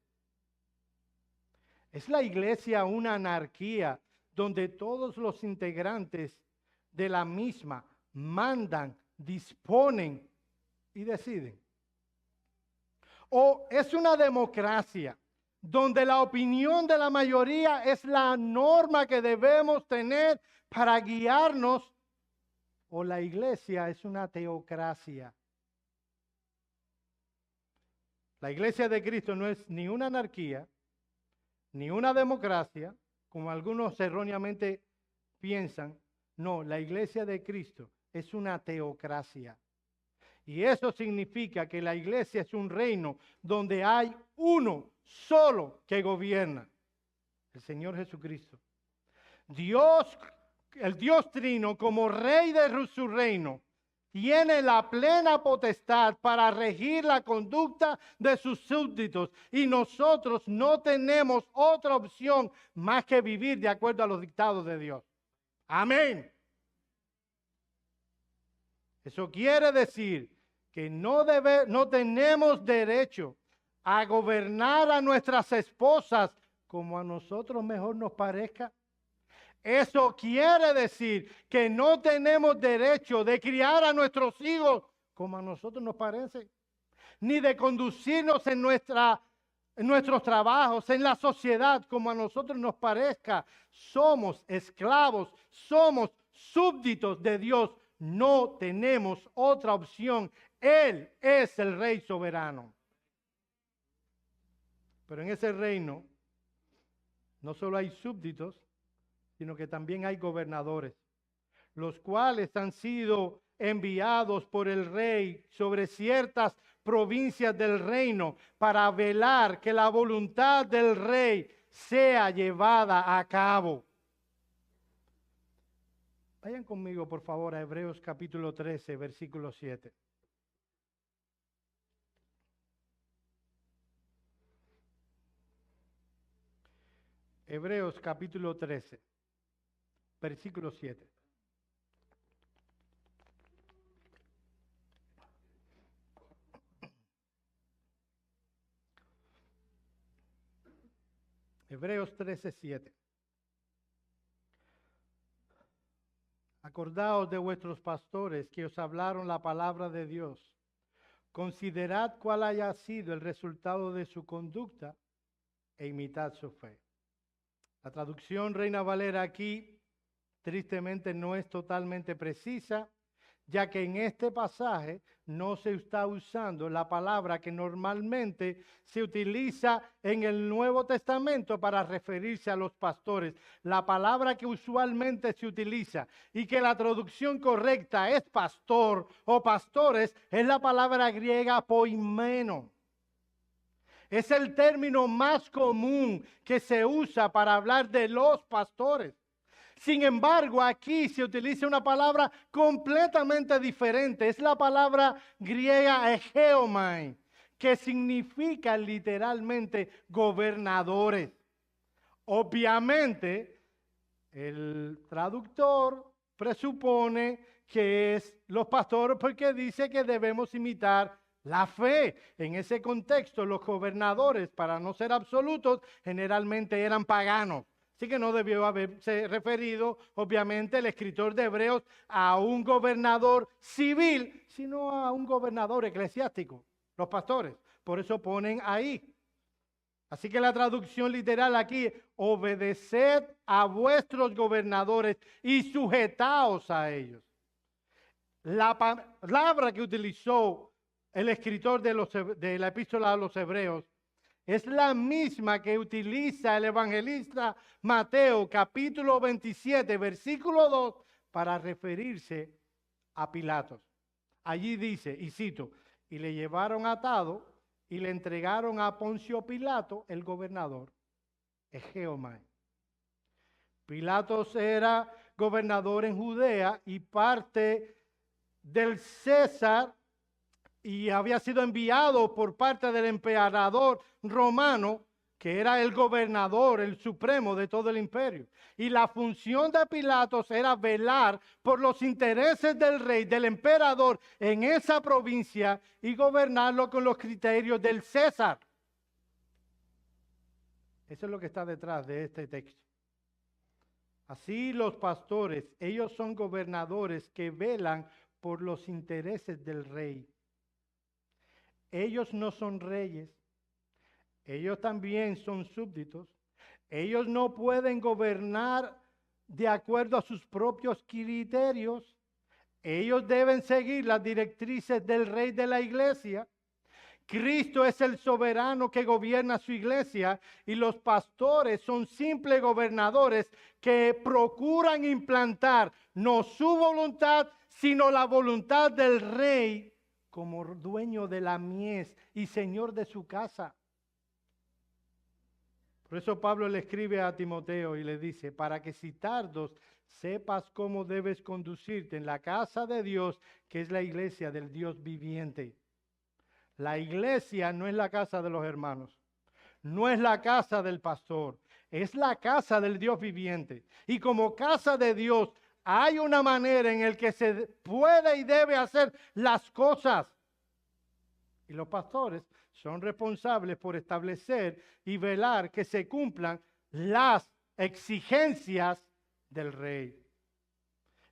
¿Es la iglesia una anarquía donde todos los integrantes de la misma mandan, disponen y deciden? ¿O es una democracia donde la opinión de la mayoría es la norma que debemos tener para guiarnos? ¿O la iglesia es una teocracia? La iglesia de Cristo no es ni una anarquía, ni una democracia, como algunos erróneamente piensan. No, la iglesia de Cristo es una teocracia. Y eso significa que la iglesia es un reino donde hay uno solo que gobierna, el Señor Jesucristo. Dios, el Dios Trino, como rey de su reino, tiene la plena potestad para regir la conducta de sus súbditos y nosotros no tenemos otra opción más que vivir de acuerdo a los dictados de Dios. Amén. Eso quiere decir que no tenemos derecho a gobernar a nuestras esposas como a nosotros mejor nos parezca. Eso quiere decir que no tenemos derecho de criar a nuestros hijos como a nosotros nos parece, ni de conducirnos en nuestros trabajos, en la sociedad como a nosotros nos parezca. Somos esclavos, somos súbditos de Dios. No tenemos otra opción. Él es el Rey soberano. Pero en ese reino no solo hay súbditos, sino que también hay gobernadores, los cuales han sido enviados por el rey sobre ciertas provincias del reino para velar que la voluntad del rey sea llevada a cabo. Vayan conmigo, por favor, a Hebreos capítulo 13, versículo 7. Hebreos capítulo 13, versículo 7. Hebreos 13, 7. Acordaos de vuestros pastores que os hablaron la palabra de Dios. Considerad cuál haya sido el resultado de su conducta e imitad su fe. La traducción Reina Valera aquí, tristemente, no es totalmente precisa, ya que en este pasaje no se está usando la palabra que normalmente se utiliza en el Nuevo Testamento para referirse a los pastores. La palabra que usualmente se utiliza y que la traducción correcta es pastor o pastores es la palabra griega poimeno. Es el término más común que se usa para hablar de los pastores. Sin embargo, aquí se utiliza una palabra completamente diferente. Es la palabra griega egeomai, que significa literalmente gobernadores. Obviamente, el traductor presupone que es los pastores porque dice que debemos imitar la fe. En ese contexto, los gobernadores, para no ser absolutos, generalmente eran paganos. Así que no debió haberse referido, obviamente, el escritor de Hebreos a un gobernador civil, sino a un gobernador eclesiástico, los pastores. Por eso ponen ahí. Así que la traducción literal aquí, obedeced a vuestros gobernadores y sujetaos a ellos. La palabra que utilizó el escritor de la epístola a los Hebreos es la misma que utiliza el evangelista Mateo, capítulo 27, versículo 2, para referirse a Pilatos. Allí dice, y cito, y le llevaron atado y le entregaron a Poncio Pilato, el gobernador, Egeomai. Pilatos era gobernador en Judea y parte del César, y había sido enviado por parte del emperador romano, que era el gobernador, el supremo de todo el imperio. Y la función de Pilatos era velar por los intereses del rey, del emperador en esa provincia y gobernarlo con los criterios del César. Eso es lo que está detrás de este texto. Así los pastores, ellos son gobernadores que velan por los intereses del rey. Ellos no son reyes, ellos también son súbditos. Ellos no pueden gobernar de acuerdo a sus propios criterios. Ellos deben seguir las directrices del rey de la iglesia. Cristo es el soberano que gobierna su iglesia y los pastores son simples gobernadores que procuran implantar no su voluntad, sino la voluntad del rey como dueño de la mies y señor de su casa. Por eso Pablo le escribe a Timoteo y le dice, para que si tardos sepas cómo debes conducirte en la casa de Dios, que es la iglesia del Dios viviente. La iglesia no es la casa de los hermanos, no es la casa del pastor, es la casa del Dios viviente. Y como casa de Dios, hay una manera en la que se puede y debe hacer las cosas. Y los pastores son responsables por establecer y velar que se cumplan las exigencias del rey.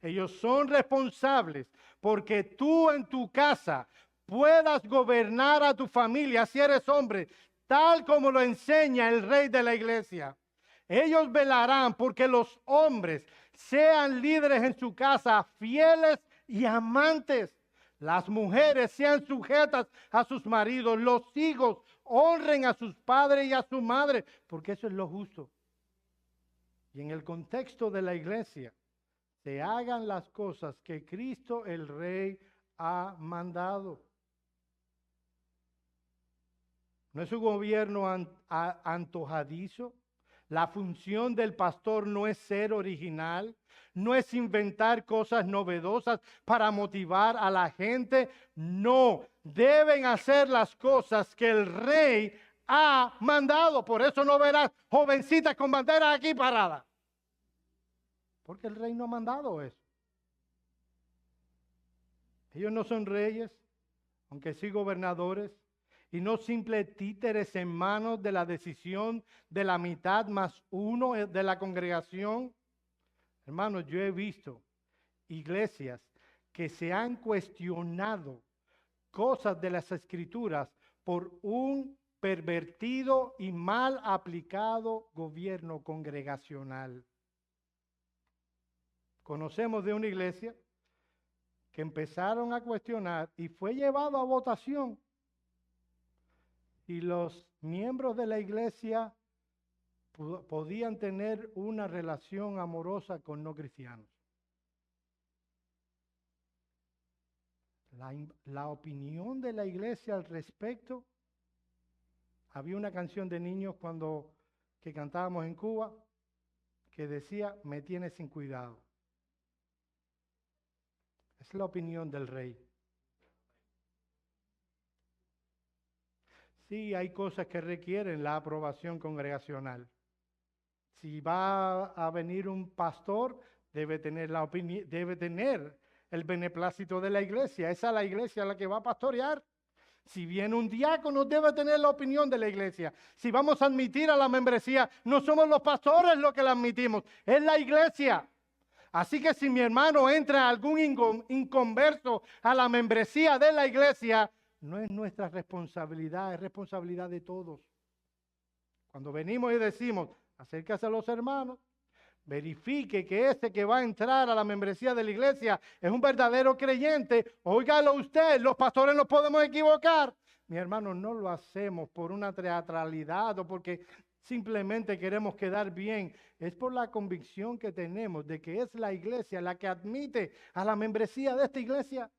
Ellos son responsables porque tú en tu casa puedas gobernar a tu familia si eres hombre, tal como lo enseña el rey de la iglesia. Ellos velarán porque los hombres sean líderes en su casa, fieles y amantes. Las mujeres sean sujetas a sus maridos, los hijos honren a sus padres y a su madre, porque eso es lo justo. Y en el contexto de la iglesia, se hagan las cosas que Cristo el Rey ha mandado. No es un gobierno antojadizo. La función del pastor no es ser original, no es inventar cosas novedosas para motivar a la gente. No, deben hacer las cosas que el rey ha mandado. Por eso no verás jovencitas con banderas aquí paradas. Porque el rey no ha mandado eso. Ellos no son reyes, aunque sí gobernadores, y no simples títeres en manos de la decisión de la mitad más uno de la congregación. Hermanos, yo he visto iglesias que se han cuestionado cosas de las Escrituras por un pervertido y mal aplicado gobierno congregacional. Conocemos de una iglesia que empezaron a cuestionar y fue llevado a votación. Y los miembros de la iglesia podían tener una relación amorosa con no cristianos. La opinión de la iglesia al respecto, había una canción de niños que cantábamos en Cuba que decía, me tienes sin cuidado. Es la opinión del rey. Sí, hay cosas que requieren la aprobación congregacional. Si va a venir un pastor, debe tener la opinión, debe tener el beneplácito de la iglesia. Esa es la iglesia la que va a pastorear. Si viene un diácono, debe tener la opinión de la iglesia. Si vamos a admitir a la membresía, no somos los pastores los que la admitimos, es la iglesia. Así que si mi hermano entra algún inconverso a la membresía de la iglesia, no es nuestra responsabilidad, es responsabilidad de todos. Cuando venimos y decimos, acérquese a los hermanos, verifique que ese que va a entrar a la membresía de la iglesia es un verdadero creyente, óigalo usted, los pastores nos podemos equivocar. Mi hermano, no lo hacemos por una teatralidad o porque simplemente queremos quedar bien. Es por la convicción que tenemos de que es la iglesia la que admite a la membresía de esta iglesia.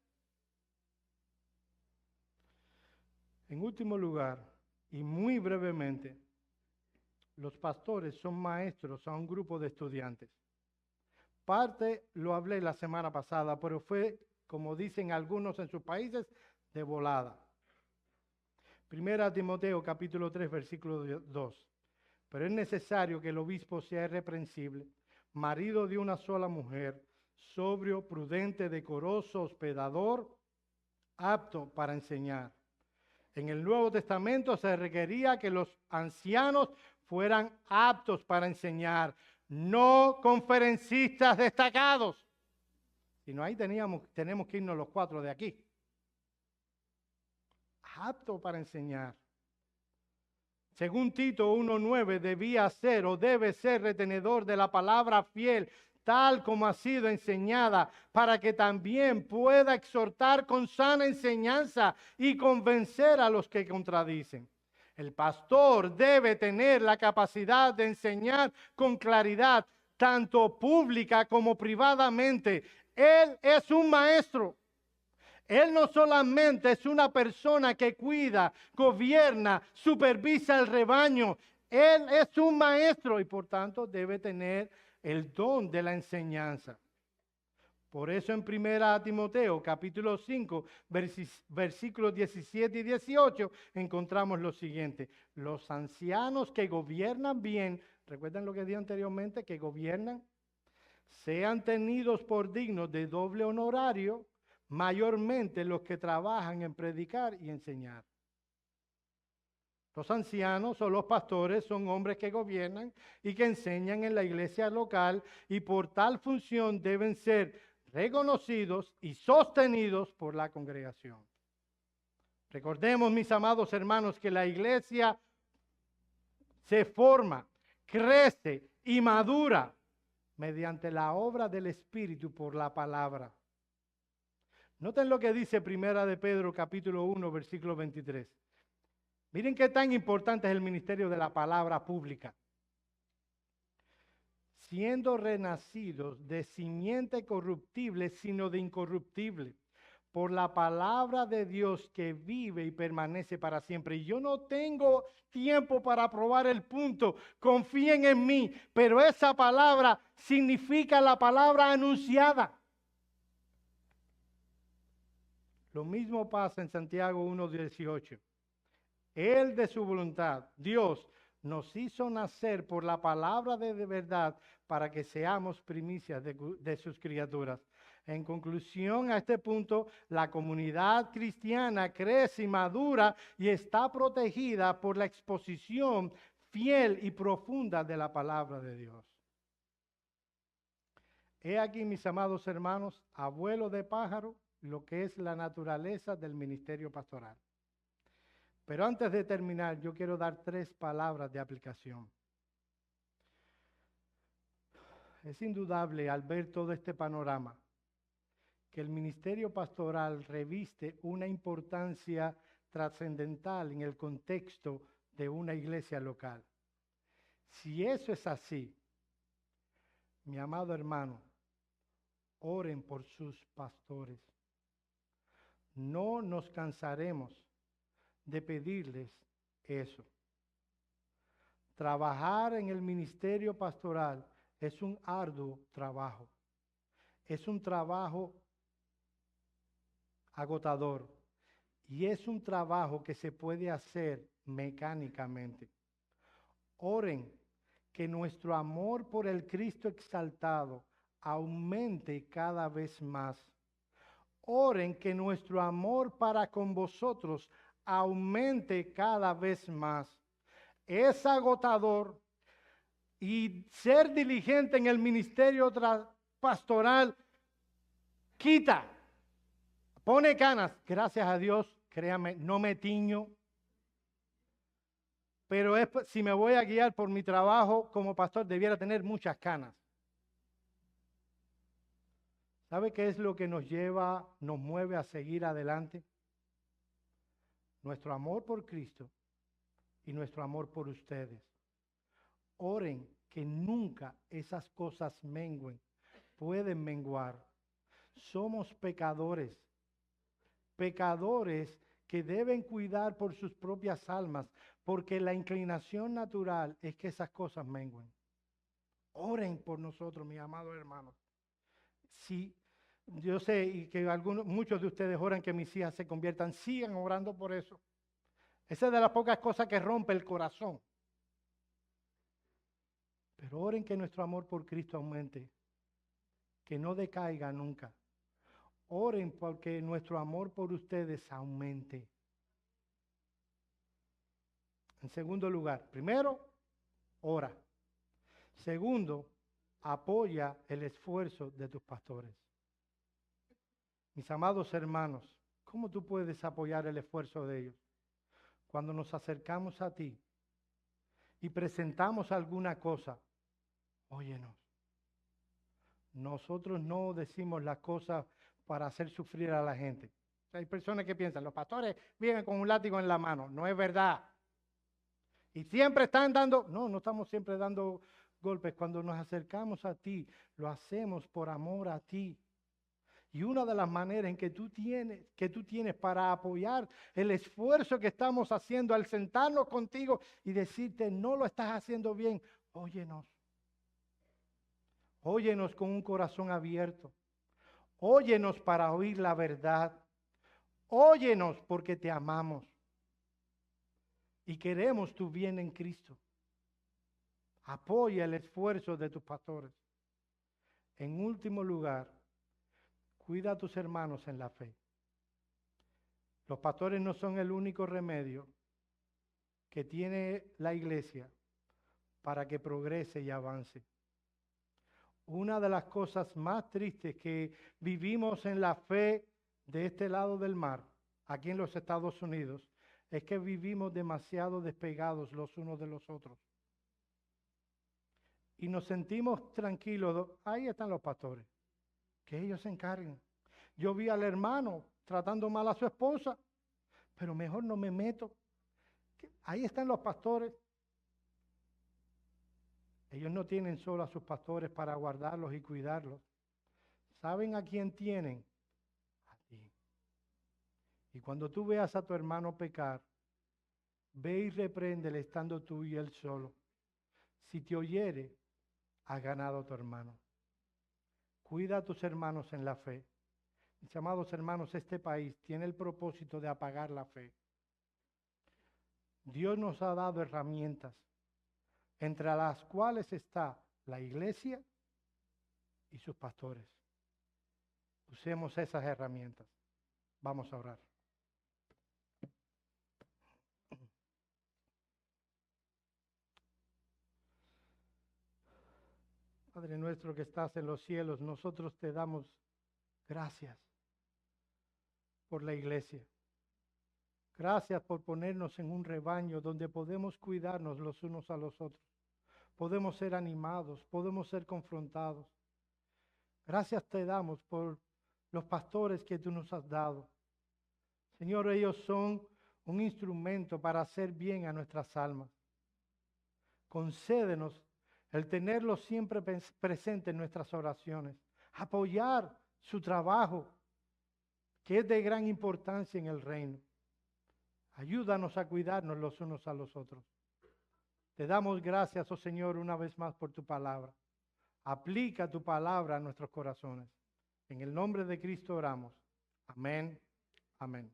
En último lugar, y muy brevemente, los pastores son maestros a un grupo de estudiantes. Parte lo hablé la semana pasada, pero fue, como dicen algunos en sus países, de volada. Primera Timoteo capítulo 3, versículo 2. Pero es necesario que el obispo sea irreprensible, marido de una sola mujer, sobrio, prudente, decoroso, hospedador, apto para enseñar. En el Nuevo Testamento se requería que los ancianos fueran aptos para enseñar, no conferencistas destacados. Sino ahí tenemos que irnos los 4 de aquí. Apto para enseñar. Según Tito 1:9, debía ser o debe ser retenedor de la palabra fiel, tal como ha sido enseñada, para que también pueda exhortar con sana enseñanza y convencer a los que contradicen. El pastor debe tener la capacidad de enseñar con claridad, tanto pública como privadamente. Él es un maestro. Él no solamente es una persona que cuida, gobierna, supervisa el rebaño. Él es un maestro y por tanto debe tener el don de la enseñanza. Por eso en 1 Timoteo capítulo 5, versículos 17 y 18 encontramos lo siguiente. Los ancianos que gobiernan bien, recuerdan lo que dije anteriormente, que gobiernan, sean tenidos por dignos de doble honorario, mayormente los que trabajan en predicar y enseñar. Los ancianos o los pastores son hombres que gobiernan y que enseñan en la iglesia local y por tal función deben ser reconocidos y sostenidos por la congregación. Recordemos, mis amados hermanos, que la iglesia se forma, crece y madura mediante la obra del Espíritu por la palabra. Noten lo que dice Primera de Pedro capítulo 1, versículo 23. Miren qué tan importante es el ministerio de la palabra pública. Siendo renacidos de simiente corruptible, sino de incorruptible, por la palabra de Dios que vive y permanece para siempre. Y yo no tengo tiempo para probar el punto, confíen en mí, pero esa palabra significa la palabra anunciada. Lo mismo pasa en Santiago 1:18. Él de su voluntad, Dios, nos hizo nacer por la palabra de verdad para que seamos primicias de sus criaturas. En conclusión a este punto, la comunidad cristiana crece y madura y está protegida por la exposición fiel y profunda de la palabra de Dios. He aquí, mis amados hermanos, abuelo de pájaro, lo que es la naturaleza del ministerio pastoral. Pero antes de terminar, yo quiero dar 3 palabras de aplicación. Es indudable al ver todo este panorama que el ministerio pastoral reviste una importancia trascendental en el contexto de una iglesia local. Si eso es así, mi amado hermano, oren por sus pastores. No nos cansaremos de pedirles eso. Trabajar en el ministerio pastoral es un arduo trabajo. Es un trabajo agotador y es un trabajo que se puede hacer mecánicamente. Oren que nuestro amor por el Cristo exaltado aumente cada vez más. Oren que nuestro amor para con vosotros aumente cada vez más. Es agotador y ser diligente en el ministerio pastoral quita, pone canas. Gracias a Dios, créame, no me tiño. Pero si me voy a guiar por mi trabajo como pastor, debiera tener muchas canas. ¿Sabe qué es lo que nos mueve a seguir adelante? Nuestro amor por Cristo y nuestro amor por ustedes. Oren que nunca esas cosas menguen, pueden menguar. Somos pecadores, pecadores que deben cuidar por sus propias almas, porque la inclinación natural es que esas cosas menguen. Oren por nosotros, mis amados hermanos. Si yo sé y que muchos de ustedes oran que mis hijas se conviertan, sigan orando por eso. Esa es de las pocas cosas que rompe el corazón. Pero oren que nuestro amor por Cristo aumente, que no decaiga nunca. Oren porque nuestro amor por ustedes aumente. En segundo lugar, primero, ora. Segundo, apoya el esfuerzo de tus pastores. Mis amados hermanos, ¿cómo tú puedes apoyar el esfuerzo de ellos? Cuando nos acercamos a ti y presentamos alguna cosa, óyenos. Nosotros no decimos las cosas para hacer sufrir a la gente. Hay personas que piensan, los pastores vienen con un látigo en la mano. No es verdad. Y siempre están dando, no estamos siempre dando golpes. Cuando nos acercamos a ti, lo hacemos por amor a ti. Y una de las maneras en que tú tienes para apoyar el esfuerzo que estamos haciendo al sentarnos contigo y decirte, no lo estás haciendo bien, óyenos. Óyenos con un corazón abierto. Óyenos para oír la verdad. Óyenos porque te amamos. Y queremos tu bien en Cristo. Apoya el esfuerzo de tus pastores. En último lugar, cuida a tus hermanos en la fe. Los pastores no son el único remedio que tiene la iglesia para que progrese y avance. Una de las cosas más tristes que vivimos en la fe de este lado del mar, aquí en los Estados Unidos, es que vivimos demasiado despegados los unos de los otros. Y nos sentimos tranquilos, ahí están los pastores, que ellos se encarguen. Yo vi al hermano tratando mal a su esposa, pero mejor no me meto. Ahí están los pastores. Ellos no tienen solo a sus pastores para guardarlos y cuidarlos. ¿Saben a quién tienen? A ti. Y cuando tú veas a tu hermano pecar, ve y repréndele estando tú y él solo. Si te oyere, has ganado a tu hermano. Cuida a tus hermanos en la fe. Mis amados hermanos, este país tiene el propósito de apagar la fe. Dios nos ha dado herramientas, entre las cuales está la iglesia y sus pastores. Usemos esas herramientas. Vamos a orar. Padre nuestro que estás en los cielos, nosotros te damos gracias por la iglesia. Gracias por ponernos en un rebaño donde podemos cuidarnos los unos a los otros. Podemos ser animados, podemos ser confrontados. Gracias te damos por los pastores que tú nos has dado. Señor, ellos son un instrumento para hacer bien a nuestras almas. Concédenos el tenerlos siempre presente en nuestras oraciones, apoyar su trabajo, que es de gran importancia en el reino. Ayúdanos a cuidarnos los unos a los otros. Te damos gracias, oh Señor, una vez más por tu palabra. Aplica tu palabra a nuestros corazones. En el nombre de Cristo oramos. Amén. Amén.